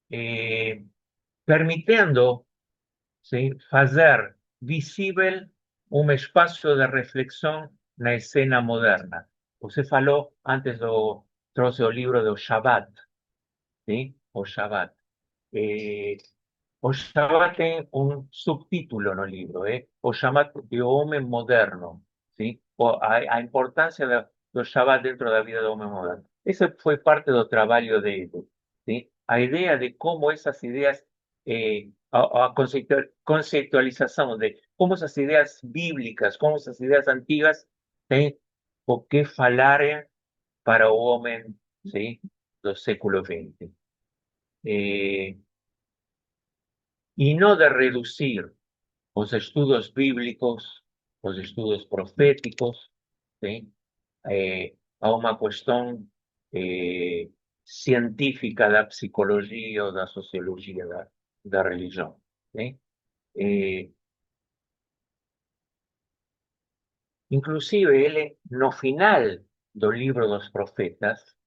Eh, Permitiendo, ¿sí? Hacer visible un espacio de reflexión en la escena moderna. Usted faló antes trouxe el libro de Shabbat, ¿sí? O Shabbat. Eh, o Shabbat tiene un subtítulo en el libro, O Shabbat de hombre moderno, ¿sí? O a importancia del Shabbat dentro de la vida del hombre moderno. Ese fue parte del trabajo de ellos, ¿sí? A idea de cómo esas ideas, a conceptualización de cómo esas ideas bíblicas, cómo esas ideas antiguas, ¿sí? O qué falar para el hombre, ¿sí? Del século XX. Eh, y no de reducir los estudios bíblicos, los estudios proféticos, ¿sí? A una cuestión científica de la psicología o de la sociología de la religión. ¿Sí? Eh, Inclusive él, no final del libro de los profetas,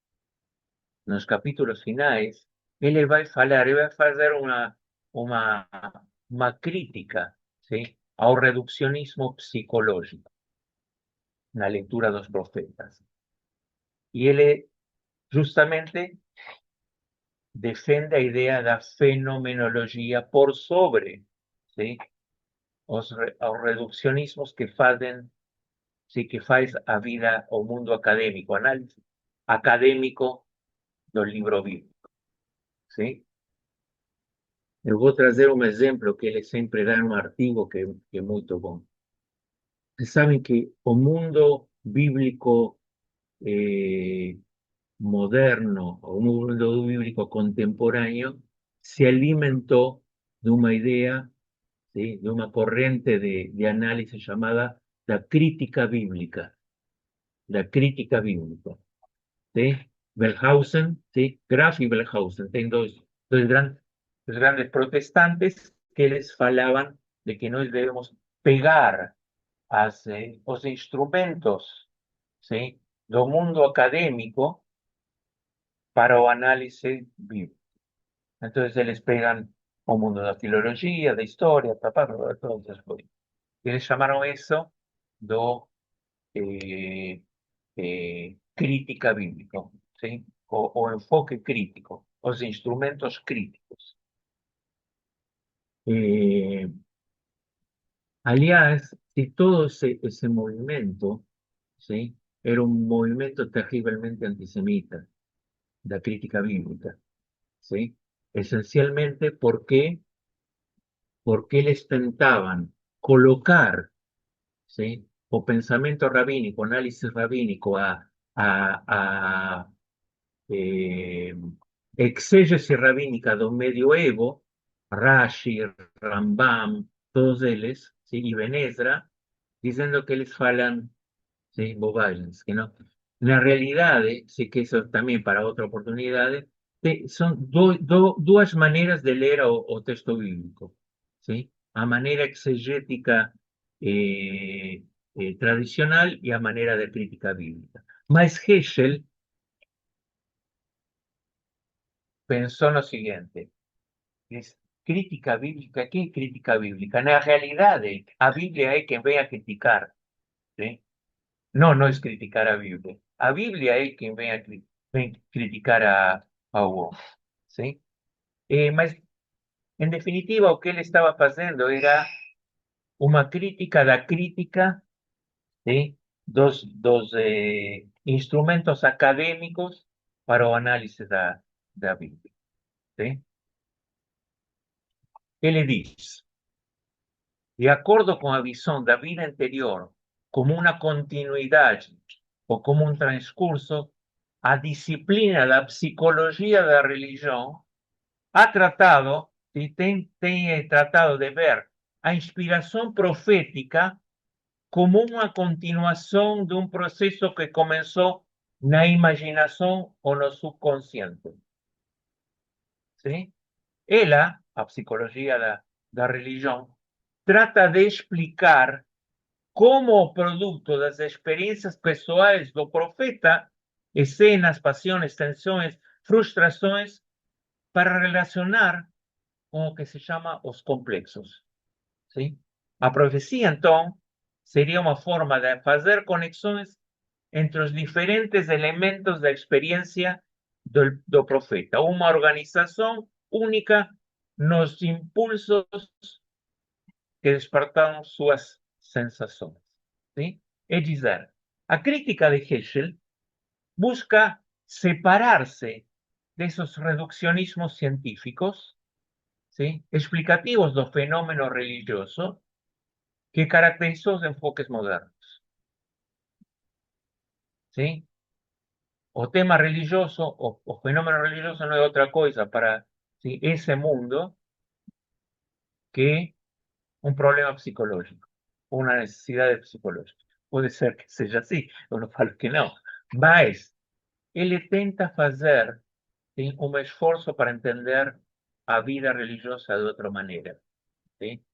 nos capítulos finais, ele vai falar, ele vai fazer uma crítica, ¿sí? Ao reduccionismo psicológico na leitura dos profetas. Y él justamente defende a idea da fenomenología por sobre, ¿sí? Os reduccionismos que fazem, sí, que faz a vida, o mundo académico, análisis académico del libro bíblico, ¿sí? Eu vou trazer um exemplo que ele sempre dá num artigo que é muito bom. Vocês sabem que o mundo bíblico moderno, o mundo bíblico contemporáneo, se alimentó de una idea, ¿sí? De una corriente de análisis llamada la crítica bíblica. La crítica bíblica. ¿Sí? Wellhausen, ¿sí? Graf y Wellhausen, tienen dos grandes protestantes que les falaban de que no debemos pegar los instrumentos, ¿sí? Do mundo académico para o análisis bíblico. Entonces eles pegan o mundo da filología, da historia, todas esas cosas. Y les llamaron eso do crítica bíblica, ¿sí? O enfoque crítico, os instrumentos críticos. Aliás, si todo ese movimiento, ¿sí? Era un movimiento terriblemente antisemita, la crítica bíblica, ¿sí? Esencialmente porque les tentaban colocar, ¿sí? O pensamiento rabínico, análisis rabínico a eh, exégesis rabínica do medioevo, Rashi, Rambam, todos ellos, ¿sí? Y Ben Ezra, diciendo que les falan, ¿sí? Bobagens, que no. Na realidade, sí que eso también para otra oportunidad, son dos maneras de leer o texto bíblico, ¿sí? A manera exegética tradicional y a manera de crítica bíblica. Mas Heschel pensó lo siguiente, es crítica bíblica, ¿qué es crítica bíblica? En la realidad, a Biblia hay quien venga a criticar, ¿sí? No, no es criticar a Biblia. A Biblia hay quien venga a criticar a Hugo, ¿sí? Mas, en definitiva, lo que él estaba haciendo era una crítica da crítica, ¿sí? Dos instrumentos académicos para el análisis de la Biblia, ¿sí? Él dice, de acuerdo con la visión de la vida anterior, como una continuidad o como un transcurso, a disciplina, la psicología de la religión, ha tratado, y tratado de ver a inspiración profética como una continuación de un proceso que comenzó en la imaginación o no subconsciente. ¿Sí? Ella, a psicología de la religión, trata de explicar cómo producto de las experiencias pessoais do profeta, escenas, pasiones, tensiones, frustraciones, para relacionar con lo que se llama os complexos. ¿Sí? A profecía, entonces, sería una forma de hacer conexiones entre los diferentes elementos de experiencia do profeta, una organización única nos impulsos que despertaron sus sensaciones. ¿Sí? Es decir, la crítica de Heschel busca separarse de esos reduccionismos científicos, ¿sí? Explicativos del fenómeno religioso que caracterizó los enfoques modernos. ¿Sí? O tema religioso o fenómeno religioso no es otra cosa para, ¿sí? Ese mundo que un problema psicológico, una necesidad psicológica. Puede ser que sea así, eu não falo que não. Mas ele tenta fazer un esfuerzo para entender a vida religiosa de otra manera. ¿Sí?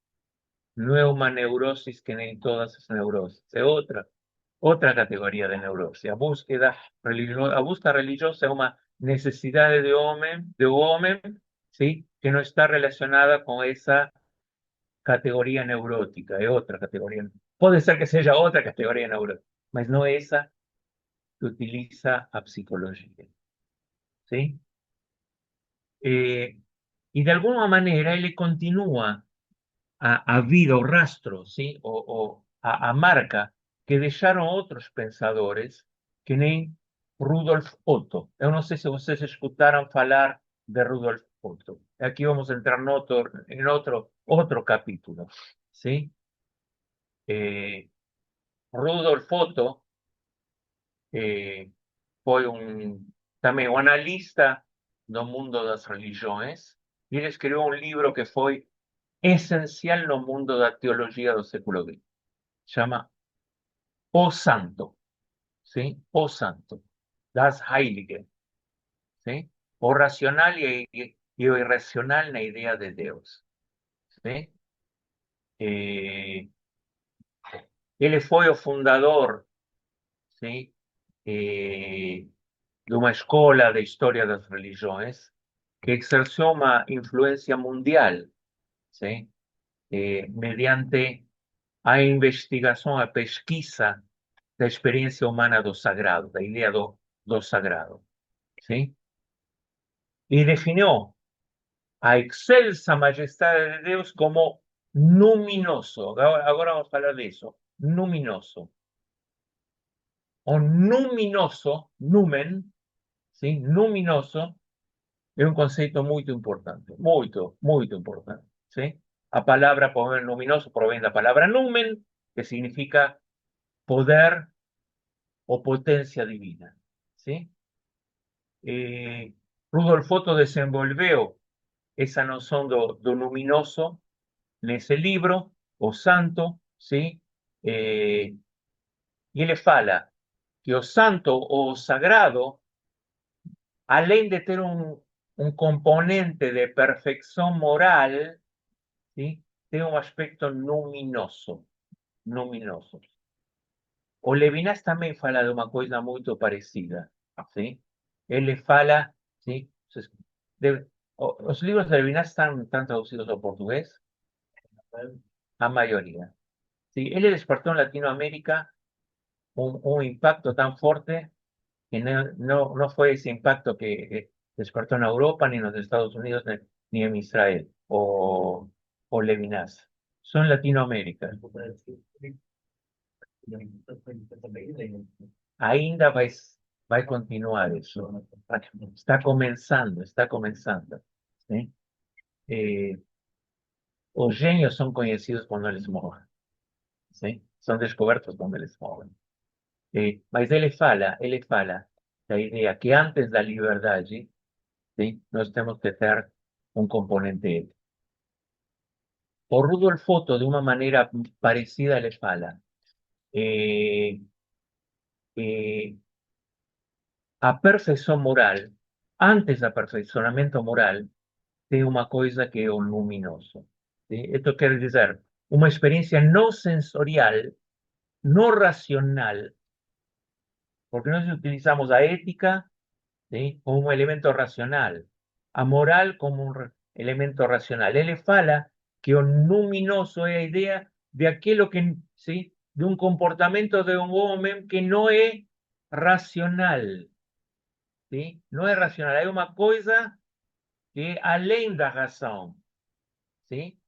No es una neurosis que ni todas las neurosis, es otra categoría de neurosis. A búsqueda religiosa es una necesidad de hombre, ¿sí? Que no está relacionada con esa categoría neurótica, es otra categoría. Puede ser que sea otra categoría neurótica, pero no esa que utiliza a psicología. ¿Sí? Y de alguna manera él continúa a vida o rastro, ¿sí? O a marca que dejaron otros pensadores, que nem Rudolf Otto. Yo no sé si ustedes escucharon hablar de Rudolf Otto. Aquí vamos a entrar en otro capítulo, ¿sí? Rudolf Otto foi también un analista del mundo de las religiones, y él escribió un libro que fue esencial no mundo da teología del século XX. Se llama O Santo, ¿sí? O Santo, das Heilige, ¿sí? O racional y o irracional la idea de Dios, ¿sí? Él fue el fundador, ¿sí? De una escuela de historia de las religiones que ejerció una influencia mundial, ¿sí? Mediante a investigación, a pesquisa da experiência humana do sagrado, da ideia do sagrado. ¿Sí? Y definió a excelsa majestad de Dios como luminoso. Ahora vamos a hablar de eso. Luminoso. O luminoso, numen, ¿sí? Luminoso, es un concepto muy importante. Muy, muy importante. ¿Sí? La palabra luminoso proviene de la palabra numen, que significa poder o potencia divina. ¿Sí? Rudolf Otto desenvolveu esa noción do luminoso nesse livro, o santo, ¿sí? Y él fala que o santo o sagrado, além de ter un componente de perfección moral, ¿sí? Tiene un aspecto luminoso, luminoso. O Levinas también fala de una cosa muy parecida, ¿sí? Él fala, ¿sí? Los libros de Levinas están traducidos al portugués, la mayoría. Sí, él despertó en Latinoamérica un impacto tan fuerte que no fue ese impacto que despertó en Europa, ni en los Estados Unidos, ni en Israel, o Levinas. Son Latinoamérica. Ainda vai continuar eso. Está comenzando, está comenzando. ¿Sí? Los genios son conocidos cuando les morren. ¿Sí? Son descubiertos cuando les morren. Mas ele fala la idea que antes da liberdade, ¿sí? Nós temos que ter un componente ético. O Rudolf Otto, de una manera parecida, le fala a perfeição moral, antes do aperfeiçoamento moral, tem uma coisa que é o luminoso. ¿Sí? Esto quer dizer, uma experiência não sensorial, não racional, porque nós utilizamos a ética, ¿sí? Como un elemento racional, a moral como un elemento racional. Él fala que o luminoso é a idea de aquilo que, ¿sí? De un comportamento de un hombre que no es racional, ¿sí? No es racional, hay una cosa que é além da razão, ¿sí?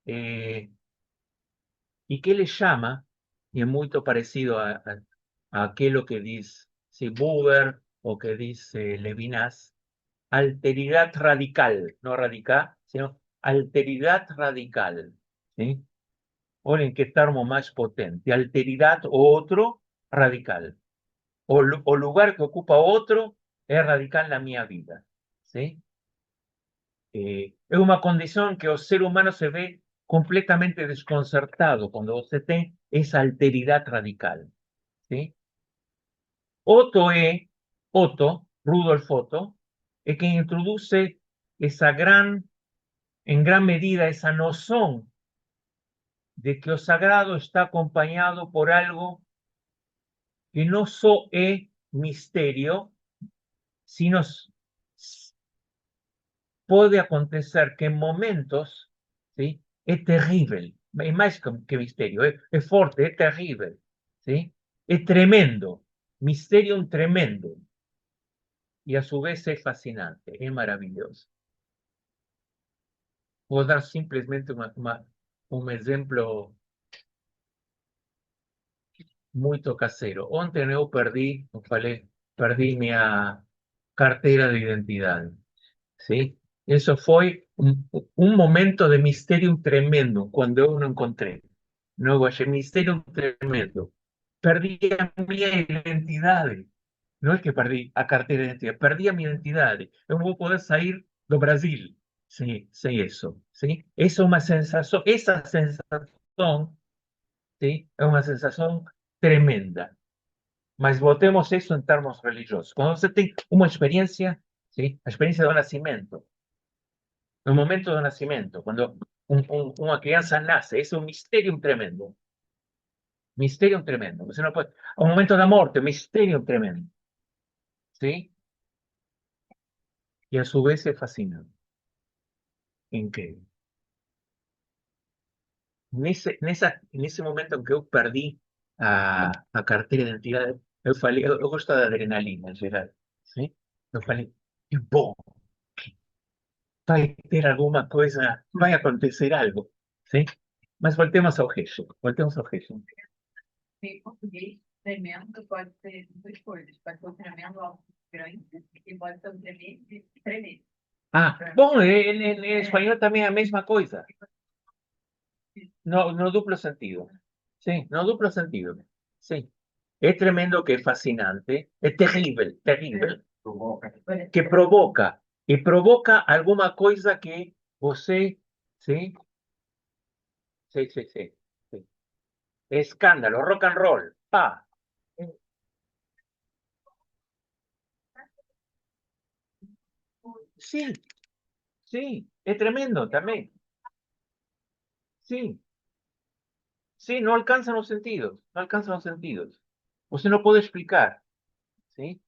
Y que le llama, y es muy parecido a aquello que dice, ¿sí? Buber o que dice Levinas, alteridad radical, no radical, sino alteridad radical, ¿sí? Oren qué termo más potente, alteridad o otro radical, o lugar que ocupa otro es radical en la mía vida, ¿sí? é uma condição que o ser humano se vê completamente desconcertado quando você tem essa alteridade radical. ¿Sí? Rudolf Otto, es quien introduce en gran medida esa noción de que lo sagrado está acompañado por algo que no solo es misterio, sino puede acontecer que en momentos, ¿sí? Es terrible, es más que misterio, es fuerte, es terrible, ¿sí? Es tremendo, misterio tremendo, y a su vez es fascinante, es maravilloso. Puedo dar simplesmente un ejemplo muy casero. Ontem eu perdi, eu falei, perdi minha carteira de identidade, ¿sí? Eso fue un momento de misterio tremendo cuando yo no encontré. No, guache, misterio tremendo. Perdí a mi identidad. No es que perdí a carteira de identidad, perdí a mi identidad. Yo no voy a poder salir do Brasil. Sí, sí, eso. ¿Sí? Eso es una sensación, esa sensación, ¿sí? Es una sensación tremenda. Mas botemos eso en términos religiosos. Cuando usted tiene una experiencia, ¿sí? La experiencia del nacimiento, el momento del nacimiento, cuando una crianza nace, es un misterio tremendo. Misterio tremendo. Você não pode... O momento da morte, misterio tremendo. ¿Sí? Y a su vez es fascinante. Increíble. Nesse momento em que eu perdi a carteira de identidade, eu falei, eu gosto da adrenalina em geral, sim? Eu falei, que bom, vai ter alguma coisa, vai acontecer algo, sim? Mas voltemos ao Heschel. Em português, tremendo pode ser duas coisas. Pode ser um tremendo algo grande e pode ser um tremer. Ah, bom, em espanhol também é a mesma coisa. No duplo sentido. Sí, no duplo sentido. Sí. Es tremendo que es fascinante, es terrible, terrible, que provoca, y provoca alguna cosa que você, ¿sí? Sí, sí, sí, sí. Escándalo, rock and roll, pa. Sí, sí, es tremendo también. Sí, sí, no alcanzan los sentidos, no alcanzan los sentidos. Usted no puede explicar, ¿sí?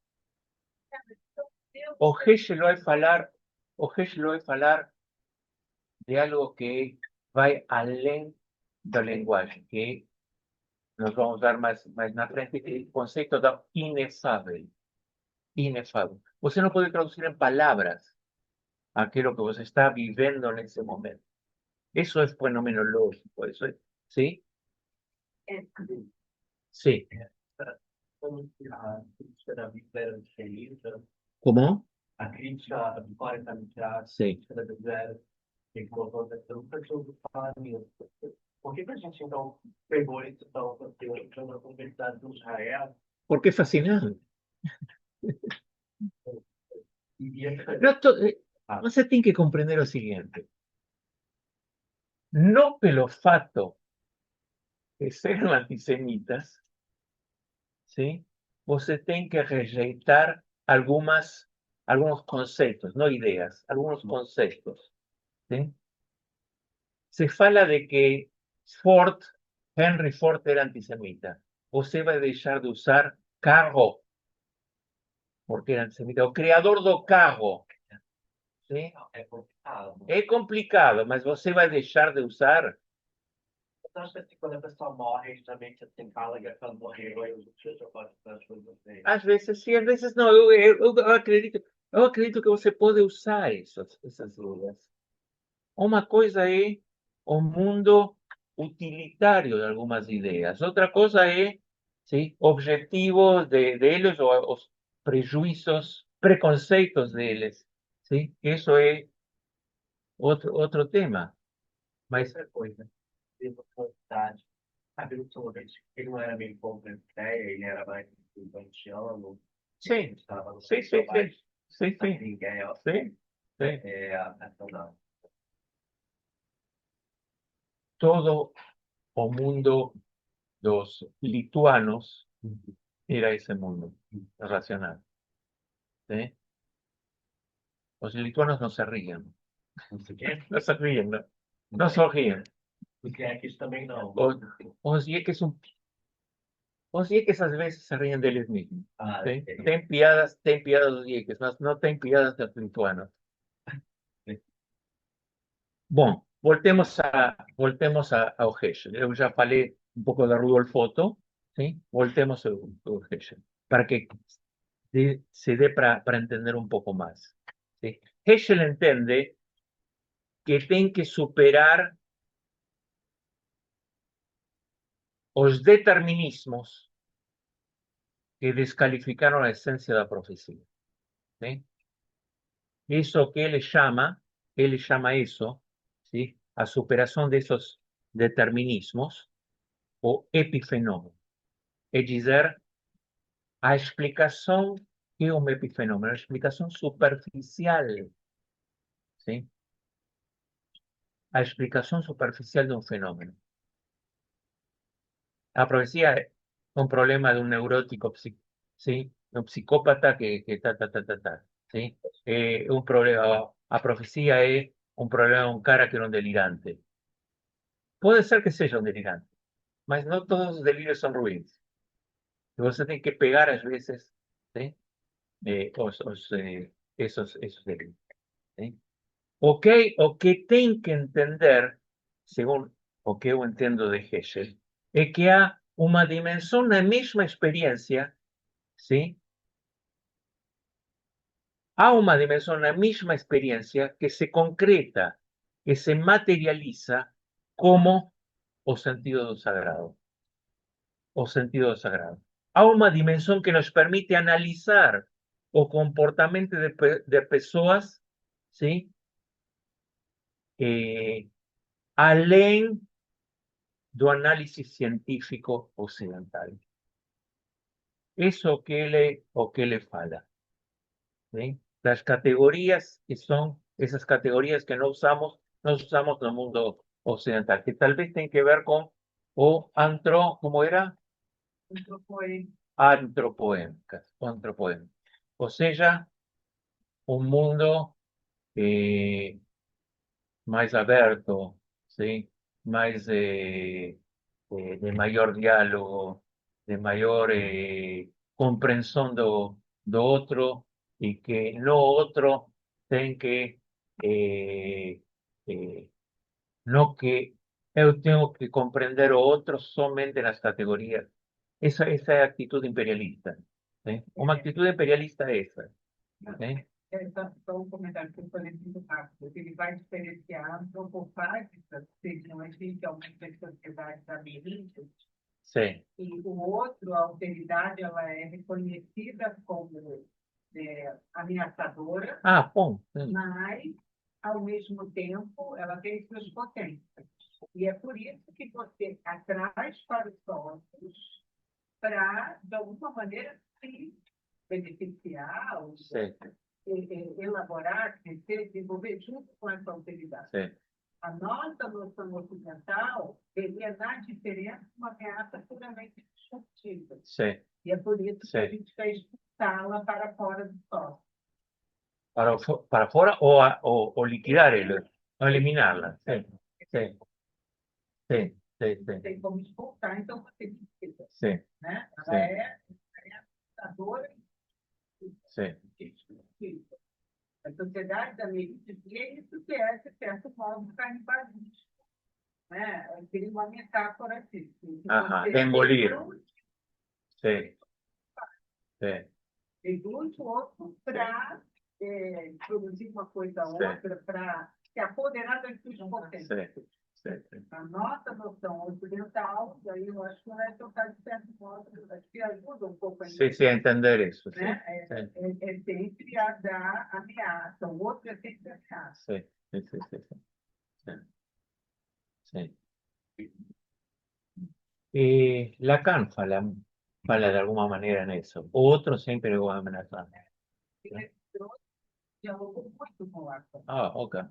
O Heschel vai falar, o Heschel vai falar de algo que va além do lenguaje, que nos vamos dar más na frente, el concepto da inefável. Inefável. Você não pode traducir en palabras aquello que você está viviendo en ese momento. Eso es fenomenológico, eso es, ¿sí? Sí. Como que a crítica da Bíblia era diferente, ¿Cómo? a crítica à vitória da mitad, Sí. da Bíblia, que colocou eu nunca tinha ouvido falar nisso. Por que a gente, então, pegou esse tal conteúdo da comunidade de Israel Porque es fascinante. e essa... No, você tem que compreender o seguinte. No pelo fato de ser antisemitas, ¿sí? Você tem que rejeitar algunos conceptos, no ideas, algunos conceptos, ¿sí? Se fala de que Henry Ford era antisemita. Você vai deixar de usar carro porque era antisemita. O criador do carro, ¿sí? É complicado. É complicado, mas você vai deixar de usar. Eu acho que assim, quando a pessoa morre, justamente assim, fala que quando morreu, aí os outros já podem fazer as coisas assim. Às vezes sim, às vezes não. Eu acredito que você pode usar essas luvas. Uma coisa é o mundo utilitário de algumas ideias. Outra coisa é, ¿sí? Objetivos de ellos ou os prejuízos, preconceitos deles. ¿Sí? Isso é outro tema. Mas Outra coisa, teve uma cidade, cabelo todo, ele não era meio contra a ideia, ele era mais infantiano, sim, estava no sim, sim, sim, sim, sim, ninguém, ó. sim. ¿sí? Não. Todo o mundo dos lituanos era ese mundo racional. ¿Sí? Los lituanos no se ríen. Não sei o quê. No se ríen, no, no se ríen. Os greques também não. Os yeques às vezes se ríen de eles mesmos. Ah, ¿Sí? ok. Ten piadas los yeques, mas no ten piadas de los lituanos. Bom, voltemos a Heschel. Eu já falei um pouco da Rudolf Otto, ¿sí? Voltemos ao Heschel, para que se dê para entender um pouco mais. ¿Sí? Heschel entende que tem que superar os determinismos que descalificaron la esencia de la profecía. ¿Sí? Eso que él llama eso, ¿sí? A superación de esos determinismos o epifenómeno. Es decir, a explicación que es un epifenómeno, a explicación superficial, ¿sí? A explicación superficial de un fenómeno. La profecía es un problema de un neurótico, ¿sí? Un psicópata que ¿sí? Un problema, a profecía es un problema de un cara que era un delirante. Puede ser que sea un delirante, mas no todos los delirios son ruins. Y vos tenés que pegar a veces, ¿sí? Esos delirios. ¿Sí? O que ten que entender, según o que yo entiendo de Heschel, es que hay una dimensión, la misma experiencia, ¿sí? Hay una dimensión, la misma experiencia que se concreta, que se materializa como o sentido do sagrado. O sentido do sagrado. Hay una dimensión que nos permite analizar o comportamiento de personas, ¿sí? Além do análisis científico occidental. Eso que le fala. ¿Sí? Las categorías que son esas categorías que no usamos en el mundo occidental, que tal vez tienen que ver con ¿cómo era? Antropoémicas, o antropoémicas. O sea, un mundo más abierto, ¿sí? Más de mayor diálogo, de mayor comprensión do otro, y que no otro ten que eh, no que yo tengo que comprender o otro somente las categorías. Esa actitud imperialista. ¿Sí? Una actitud imperialista es esa. ¿Sí? Só um comentário que eu falei muito rápido, que ele vai diferenciar antropofágicas, que seriam essencialmente as sociedades ameríndias, Sí, e o outro, a alteridade, ela é reconhecida como ameaçadora, bom. mas, ao mesmo tempo, ela tem suas potências. E é por isso que você traz para os sócios para, de alguma maneira, se beneficiar, ou Sí, elaborar, crescer, desenvolver junto com essa autoridade. sí, A nossa noção ocidental seria, na diferença, uma ameaça puramente destrutiva. sí. E é por isso que Sim. a gente quer expulsá-la para fora do sócio. Para afuera o liquidar o eliminarla. Sí, sí, sí, sí, sí, Tem como expulsar, então você precisa. sí, Né? Sim. Ela é ameaçadora e sí, destrutiva. A sociedade da medicina, isso que é, de certo modo, canibalismo. Né? Eu queria uma metáfora assim. Ajá, Você embolir. reglute Sí, sí, o outro para produzir uma coisa Sim. outra, para se apoderar das suas potências. sí, sí, sí. A nossa noção ocidental, e aí eu acho que não é tocar de certo modo, acho que ajuda um pouco a Sí, sí, a entender eso. Sí, né? sí, É sempre a da ameaça, o outro é sempre a ameaça. sí, sí, sí, sí, sí, sí. Lacan fala de alguna manera en eso. Otro siempre lo va a amenazar. Ele trouxe diálogo muito com Morta, Ah, ok.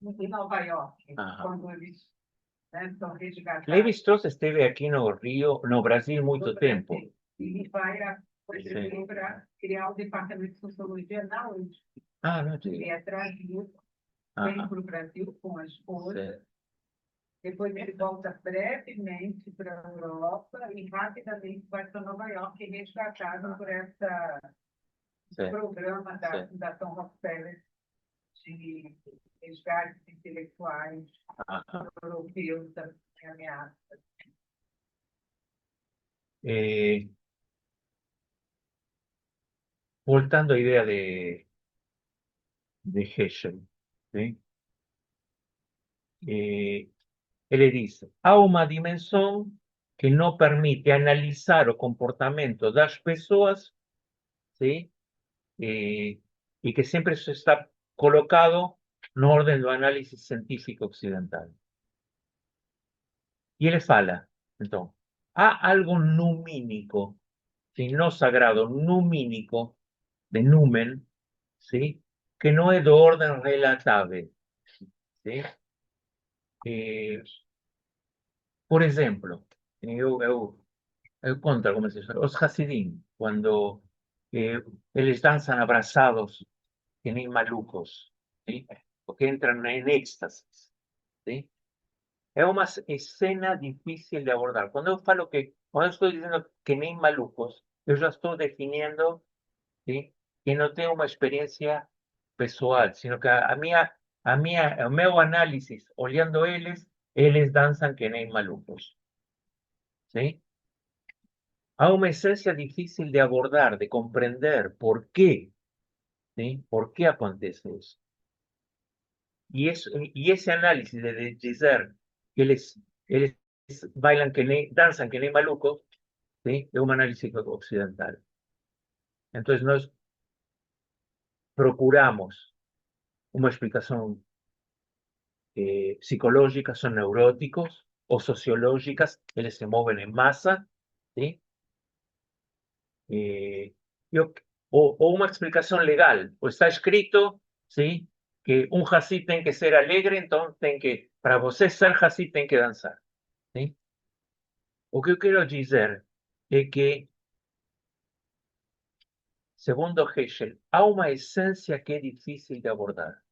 em Nova York, Aham. quando eles, né, são resgatados Levi-Strauss esteve aqui no Rio, no Brasil, do muito tempo. Brasil. Ele vai, por Sim. exemplo, para criar o departamento de sociologia na USP. Ah, não Ele sei. é trazido, vem Aham. para o Brasil com a esposa, Sim. depois ele volta brevemente para a Europa e rapidamente vai para Nova York, resgatado por esse Sim. programa da Sim. Fundação Rockefeller de resgates intelectuais Aham. europeus da ameaça. Eh, voltando à ideia de Heschel, ¿sí? Ele diz, há uma dimensão que não permite analisar o comportamento das pessoas, ¿sí? Y que siempre eso está colocado no orden do análisis científico occidental. E ele fala, então, há algo numínico, ¿sí? No sagrado, numínico, de numen, ¿sí? Que não é do orden relatável, ¿sí? Por exemplo, eu conto como se chama, os Hasidim, quando eles dançam abraçados, que nem malucos, ¿sí? Porque entram em êxtasis, ¿sí? É uma cena difícil de abordar. Quando eu estou dizendo que nem malucos, eu já estou definindo, ¿sí? Que não tem uma experiência pessoal, sino que o meu análise, olhando eles dançam que nem malucos, ¿sí? Há uma essência difícil de abordar, de compreender por quê, ¿sí? Por que acontece isso. Y ese análisis de dizer que eles bailan danzan que nem malucos, ¿sí? Es un análisis occidental. Entonces, nos procuramos una explicación psicológica, son neuróticos, o sociológicas, eles se mueven en masa, ¿sí? Eh, o una explicación legal, o está escrito, ¿sí? Que un Hasid tiene que ser alegre, entonces para você ser Hasid tem que dançar, ¿sí? O que eu quero dizer é que, segundo Heschel, há uma essência que é difícil de abordar.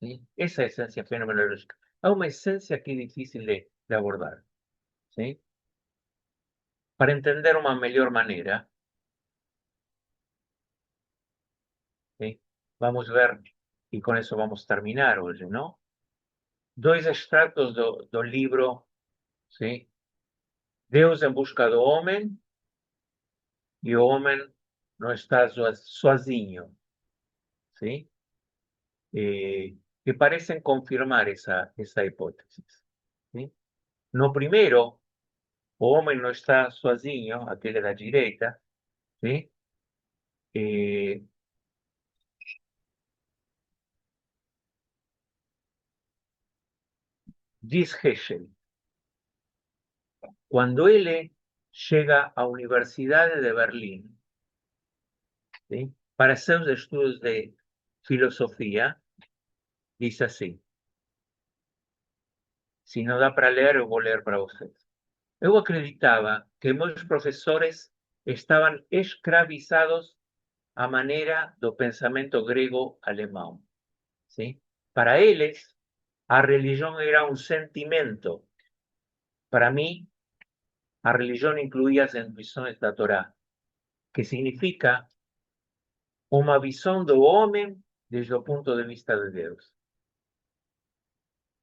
¿Sí? Esa essência fenomenológica. Há uma essência que é difícil de abordar. ¿Sí? Para entender uma melhor maneira, ¿sí? Vamos ver, e com isso vamos terminar hoje, não? Dois extratos do livro, ¿sí? Deus em busca do homem, e o homem não está sozinho. ¿Sí? Que parecen confirmar esa hipótesis. ¿Sí? No primero, o homem não está sozinho, aquele da direita, ¿sí? Diz Heschel, quando ele chega à Universidade de Berlim, ¿sí? Para seus estudos de filosofia, diz assim, se não dá para ler, eu vou ler para vocês. Eu acreditava que meus professores estavam escravizados à maneira do pensamento grego-alemão. ¿Sí? Para eles, a religião era um sentimento. Para mim, a religião incluía as intuições da Torá, que significa uma visão do homem desde o ponto de vista de Deus.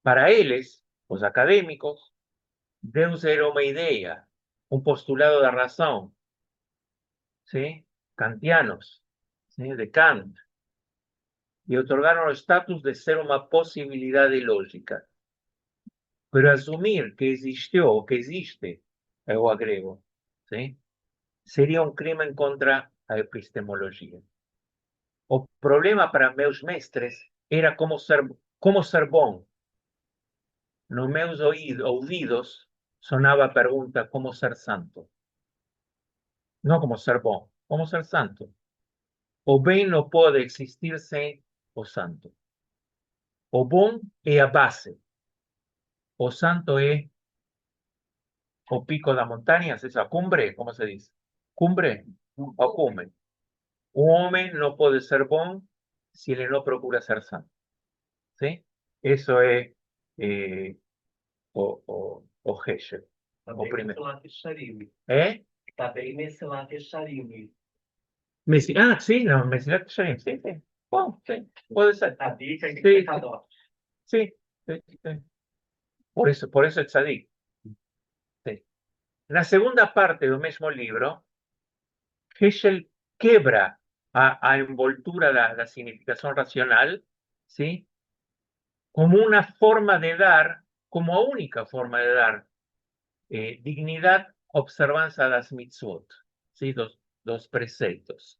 Para eles, os acadêmicos, Deus era uma ideia, um postulado da razão, ¿sí? Kantianos, ¿sí? De Kant, e otorgaram o status de ser uma possibilidade lógica. Pero asumir que existió o que existe, eu agrego, ¿sí? Sería un crimen contra a epistemología. O problema para meus mestres era como ser bom. Nos meus ouvidos sonaba a pergunta como ser santo. No como ser bom, como ser santo. O bem não pode existir sem o santo. O bom é a base. O santo é o pico da montanha, esa cumbre, como se diz? Cumbre o cume. Un hombre no puede ser bom si él no procura ser santo. ¿Sí? Eso es o Heschel. O Também primeiro. nesse lá Charime. ¿Eh? Também nesse lá Charime. Sí, no, Messilat Sharim, sí, sí. Bueno, sí, puede ser. A dica é Sí, pecador. sí, sí, sí. Por eso es tzadik. Sí. Na segunda parte do mesmo livro, Heschel quebra a envoltura da significación racional, ¿sí? Como una forma de dar, como única forma de dar dignidad, observanza das mitzvot, ¿sí? Dos preceptos.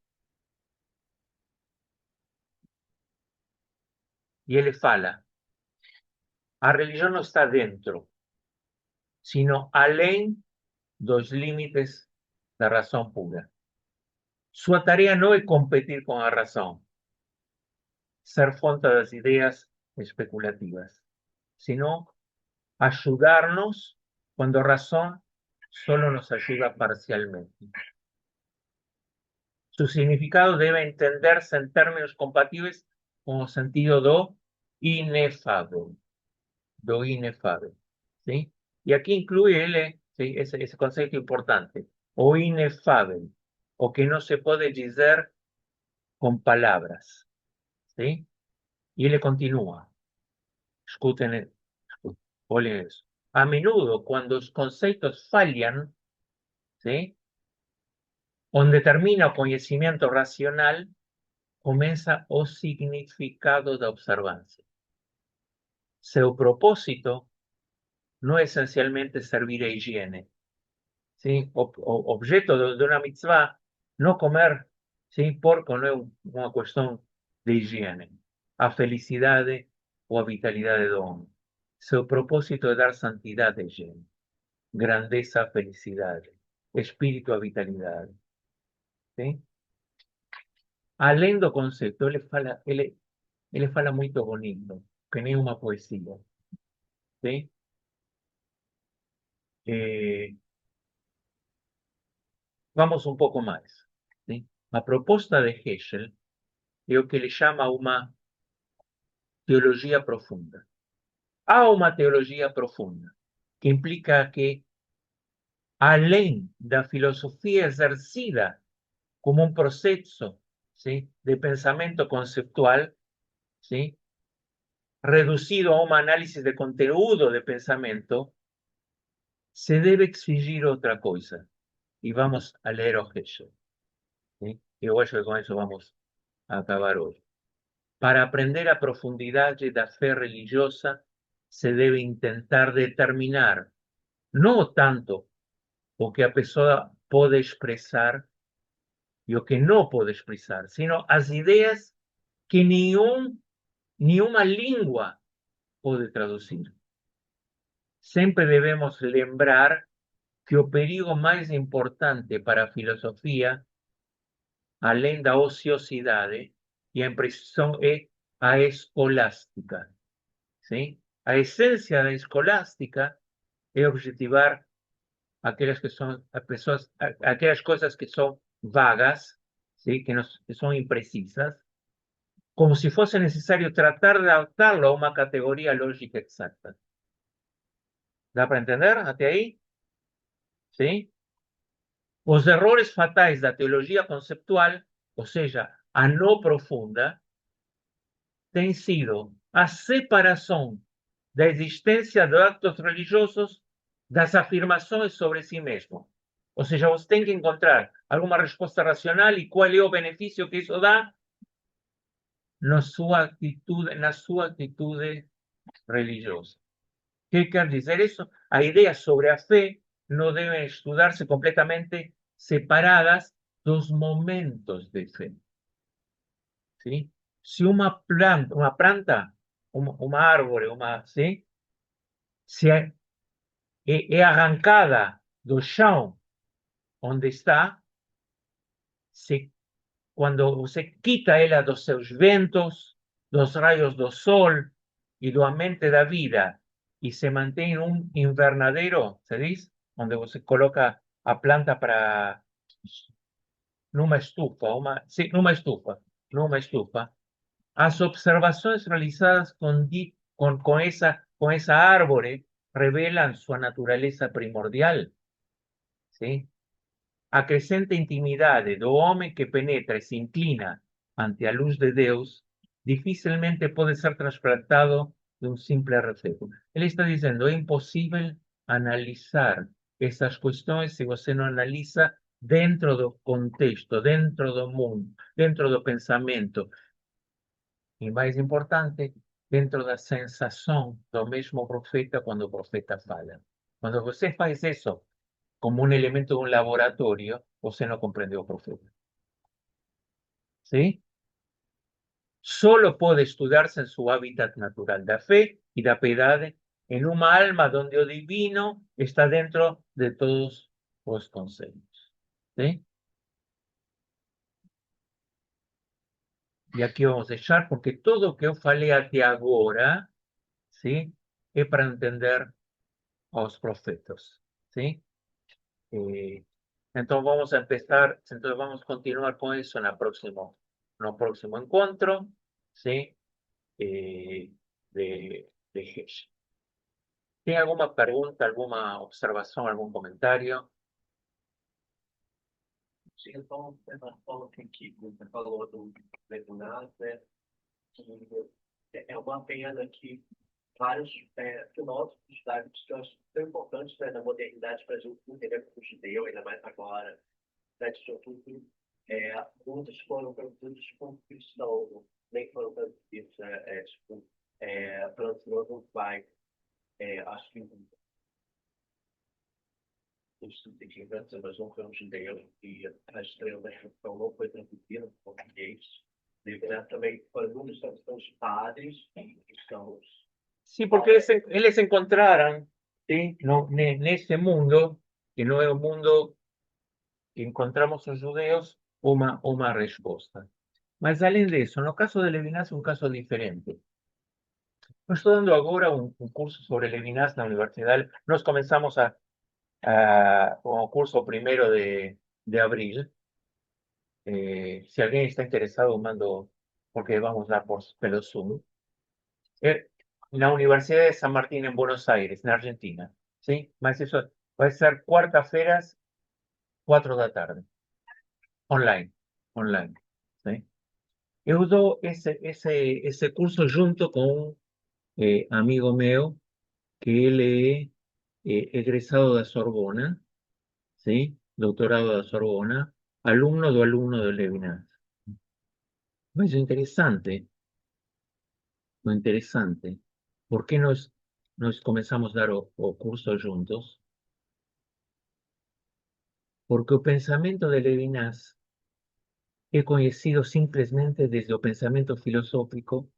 Y él fala, a religión no está dentro, sino além dos límites da razón pura. Su tarea no es competir con la razón, ser fonte de las ideas especulativas, sino ayudarnos cuando razón solo nos ayuda parcialmente. Su significado debe entenderse en términos compatibles con el sentido do inefável. Do inefável. ¿Sí? Y aquí incluye ¿sí? ese concepto importante. O inefável. O que no se puede decir con palabras. ¿Sí? Y él continúa. Escuchen, escuchen eso. A menudo, cuando los conceptos fallan, ¿sí? Donde termina el conocimiento racional, comienza o significado de observancia. Su propósito no es esencialmente servir a higiene. ¿Sí? Objeto de una mitzvah, no comer, ¿sí? Porco no es una cuestión de higiene. A felicidad o a vitalidad de don. Su propósito es dar santidad de higiene. Grandeza, felicidad. Espíritu a vitalidad. ¿Sí? Além do concepto, ele fala muito bonito, que nem uma poesia. ¿Sí? Vamos un poco más. ¿Sí? La propuesta de Heschel es lo que le llama una teología profunda. Há una teología profunda, que implica que, além da filosofía exercida como un proceso, ¿sí? De pensamiento conceptual, ¿sí? Reducido a un análisis de contenido de pensamiento, se debe exigir otra cosa. Y vamos a leer a Heschel. ¿Sí? Y yo creo que con eso vamos a acabar hoy. Para aprender a profundidad de la fe religiosa, se debe intentar determinar no tanto lo que a persona puede expresar y lo que no puede expresar, sino las ideas que ni una lengua puede traducir. Siempre debemos lembrar que el perigo más importante para la filosofía, além da ociosidade y a impresión, es a escolástica. ¿Sí? A esencia de escolástica es objetivar aquellas que son aquellas cosas que son vagas, ¿sí? Que son imprecisas, como si fuese necesario tratar de adaptarlo a una categoría lógica exacta. ¿Da para entender hasta ahí? ¿Sí? Los errores fatais da teología conceptual, o sea, a no profunda, tem sido a separación da existência de actos religiosos das afirmações sobre si mesmo. Ou seja, você tem que encontrar alguma resposta racional e qual é o benefício que isso dá na sua atitude religiosa. O que quer dizer isso? A ideia sobre a fé não devem estudar-se completamente separadas dos momentos de fé. ¿Sí? Si una planta, una árvore, ¿sí? Se é arrancada do chão onde está, quando você quita ela dos seus ventos, dos raios do sol e do ambiente da vida, e se mantém um invernadeiro, se diz? Onde você coloca a planta para numa estufa, sim, numa estufa, as observações realizadas com essa árvore revelan sua natureza primordial, ¿sí? A crescente intimidade do homem que penetra e se inclina ante a luz de Deus dificilmente pode ser trasplantado de um simples reflejo. Ele está dizendo, é impossível analisar essas questões se você não analisa dentro do contexto, dentro do mundo, dentro do pensamento, e mais importante, dentro da sensação do mesmo profeta quando o profeta fala. Quando você faz isso como un elemento de un laboratorio, você no comprende o profeta. ¿Sí? Solo puede estudiarse en su hábitat natural da fe y da piedade, en una alma donde o divino está dentro de todos los conceptos. ¿Sí? Y aquí vamos a dejar, porque todo lo que yo falei até agora, ¿sí? Es para entender a los profetas. ¿Sí? Entonces vamos a empezar, entonces vamos a continuar con eso en el próximo encuentro, ¿sí? De Geshe. ¿Tiene alguna pregunta, alguna observación, algún comentario? Sim, então, ela falou que você falou do Levinas, né? Que é uma pena que vários filósofos da que eu acho tão importantes, né, na modernidade para a gente entender como judeu, ainda mais agora, né, sobretudo, muitos foram produzidos por cristãos, nem foram produzidos, tipo, Franz Rosenzweig, acho que isso tem que ver, mas não foi um judeu, e a estrela da revolução não foi traduzida em português, devido também foram muitos traduções de padres cristãos. Sí, porque ellos encontraron, ¿sí? No, en ese mundo, que no es un mundo que encontramos los judeos, una respuesta. Mas além de eso, en el caso de Levinas es un caso diferente. Yo estoy dando ahora un curso sobre Levinas en la universidad. Nos comenzamos con el curso primero de abril. Si alguien está interesado, mando, porque vamos a dar por pelo Zoom. En la Universidad de San Martín en Buenos Aires, en Argentina. ¿Sí? Mas eso va a ser quarta-feiras, 4 da tarde. Online. Online. ¿Sí? Eu dou ese curso junto con un amigo mío que él es egresado de Sorbona, ¿sí? Doctorado de Sorbona, alumno de Levinas. Mas lo interesante, ¿por qué nos comenzamos a dar o curso juntos? Porque el pensamiento de Levinas es conocido simplemente desde el pensamiento filosófico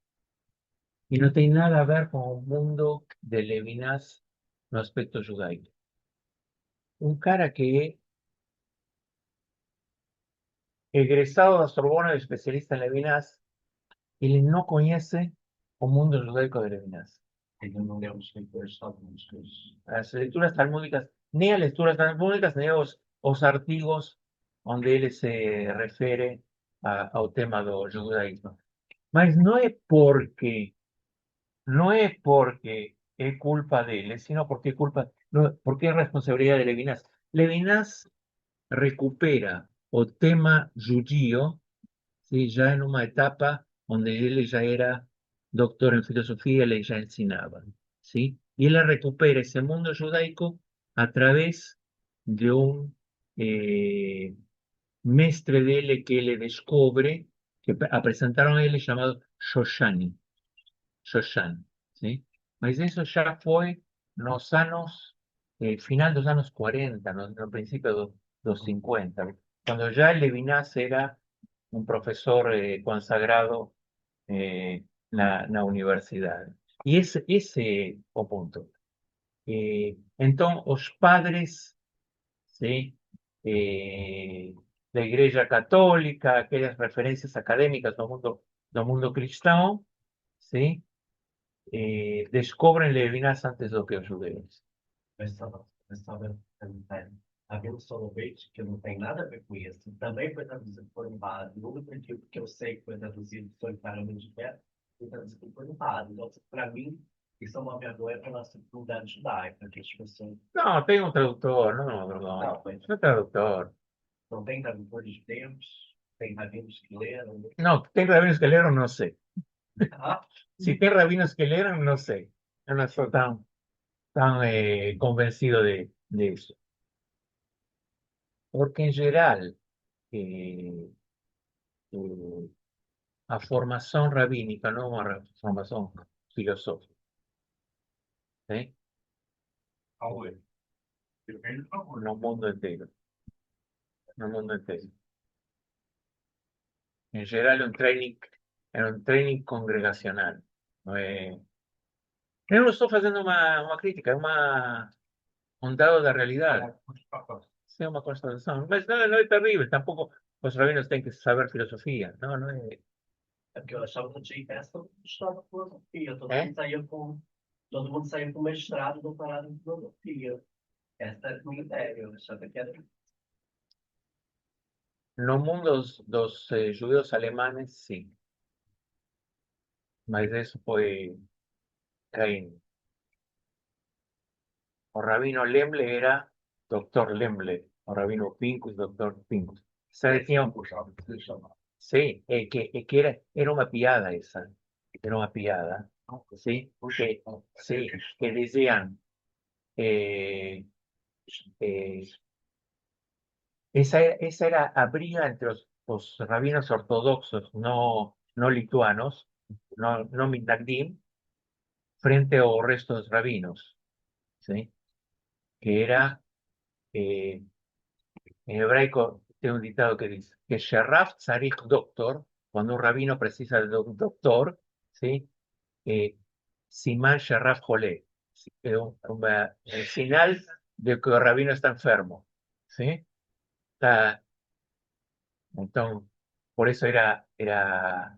y no tiene nada a ver con el mundo de Levinas no aspecto judaico. Un cara que es egresado de Sorbona, especialista en Levinas, él no conoce el mundo judaico de Levinas. Las lecturas talmúdicas, ni a lecturas talmúdicas, ni a los artigos donde él se refiere al tema del judaísmo. Mas no es porque es culpa de él, sino porque porque es responsabilidad de Levinas. Levinas recupera el tema judío, ¿sí? Ya en una etapa donde él ya era doctor en filosofía, él ya enseñaba, ¿sí? Y él recupera ese mundo judaico a través de un mestre de él que él descubre, que presentaron a él llamado Shoshani. Shoshan, ¿sí? Mas eso ya fue los años, final de los años 40, no principio de los 50, cuando ya Levinas era un profesor consagrado en la universidad. Y ese o punto. Entonces, los padres, ¿sí? da Igreja Católica, aquelas referências acadêmicas do mundo cristão, sim? Descobrem Levinas antes do que os judeus. Mas havendo sorvete, que não tem nada a ver com isso, também foi traduzido por um padre. No único motivo que eu sei que foi traduzido solitariamente de pé, foi traduzido por um padre. Então, para mim, isso é uma vergonha para a nossa comunidade judaica, que as pessoas. Não, tem um tradutor, não, não, Não, mas não é tradutor. não tem tradutores de tempos, tem rabinos que leram. Não, tem rabinos que leram, não sei. Ah, Se tem rabinos que leram, não sei. Eu não sou tão convencido de isso. Porque, em geral, eh, eh, a formação rabínica não é uma formação filosófica. ¿Sí? No mundo inteiro. No mundo inteiro. Em geral, é um training congregacional. Não é... Eu não estou fazendo uma crítica, é um dado da realidade. Sim, uma constatação. Mas não é terrível, tampouco os rabinos têm que saber filosofia. Não, não é. é porque eu achava que não tinha essa história de filosofia. É? Todo mundo saía com mestrado, doutorado em filosofia. Essa era a minha ideia. Eu achava que era. No mundo dos judeus alemães, sim. Mas isso foi caindo. O rabino Lemble era Dr. Lemble. O rabino Pincus, Dr. Pincus. Se tinha sí, que era una piada esa. Era una piada. Sí, sí, que decían, eh, eh, esa era, habría entre los rabinos ortodoxos no lituanos, no mitagdim, frente a los restos rabinos, ¿sí? Que era, en hebraico, tiene un dictado que dice, que Sherraf Tzarich Doctor, cuando un rabino precisa de un doctor, ¿sí? Simán Sherraf Jolé, el señal de que el rabino está enfermo, ¿sí? Entonces, por eso era la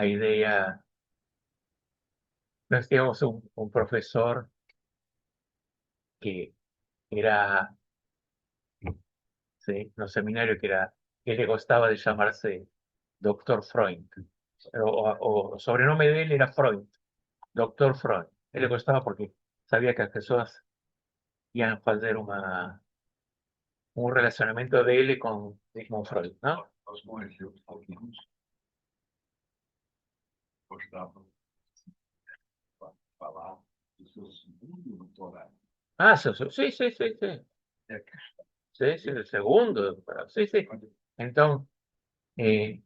idea. Nos teníamos un profesor que era, ¿sí? En los seminarios que le gustaba de llamarse Doctor Freud. O sobrenombre de él era Freud, Doctor Freud. Él le gustaba porque sabía que las personas iban a hacer un relacionamiento de él con Sigmund Freud, ¿no? Ah, sí, sí, sí, sí, sí. Sí, sí, el segundo. Sí, sí. Entonces,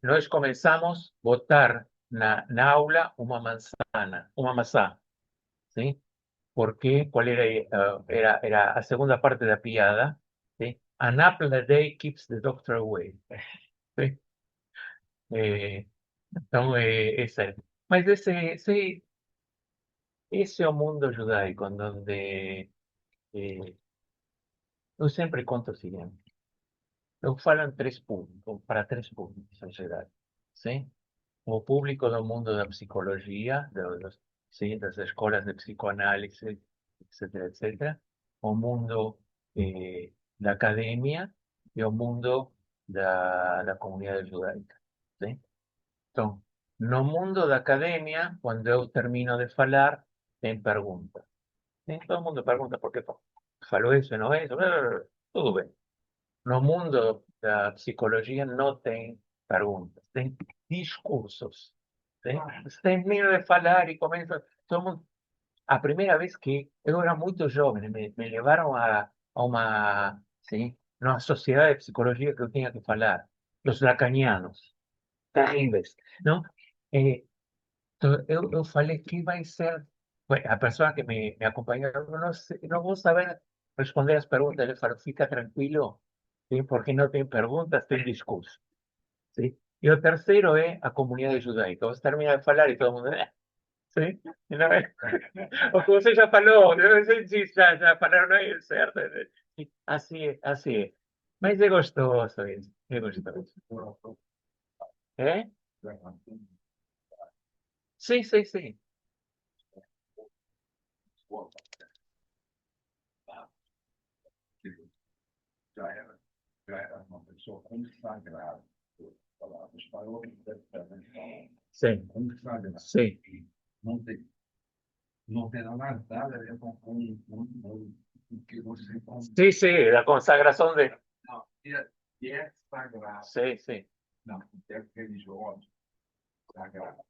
nós comenzamos a botar na aula uma maçã, ¿sí? Porque, ¿cuál era, era a segunda parte da piada, ¿sí? An apple a day keeps the doctor away. ¿Sí? Entonces, ese. Mas esse é o mundo judaico, onde eu sempre conto o seguinte. Eu falo em 3 pontos, para 3 pontos em geral, sim? O público do mundo da psicologia, sim, das escolas de psicoanálise, etc., etc. O mundo da academia e o mundo da comunidade judaica, sim? Então, no mundo da academia, quando eu termino de falar, tem pergunta. Sim? Todo mundo pergunta por que falou isso e não é isso, tudo bem. No mundo da psicologia não tem perguntas, tem discursos. Sim? Você termina de falar e começa. Todo mundo... A primeira vez que eu era muito jovem, me levaram a uma, sim, numa sociedade de psicologia que eu tinha que falar. Os lacanianos, terríveis, não? Então, eu falei que vai ser. A pessoa que me acompanhou, eu não vou saber responder as perguntas. Ele falou: fica tranquilo, sim, porque não tem perguntas, tem discurso. Sim? E o terceiro é a comunidade judaica. Você termina de falar e todo mundo. Sim? E não é? O que você já falou, não sei se já falaram, não é certo. Assim é, assim é. Mas é gostoso isso. Rigorosamente. Sim, sim, sim. Já era uma pessoa consagrada. Palavras para o Sim, consagrado. sim. Não tem nada a ver com o que você Sí, sí, la consagración de... não, é sagrado. Sí, sí. Não, é religioso, sagrado.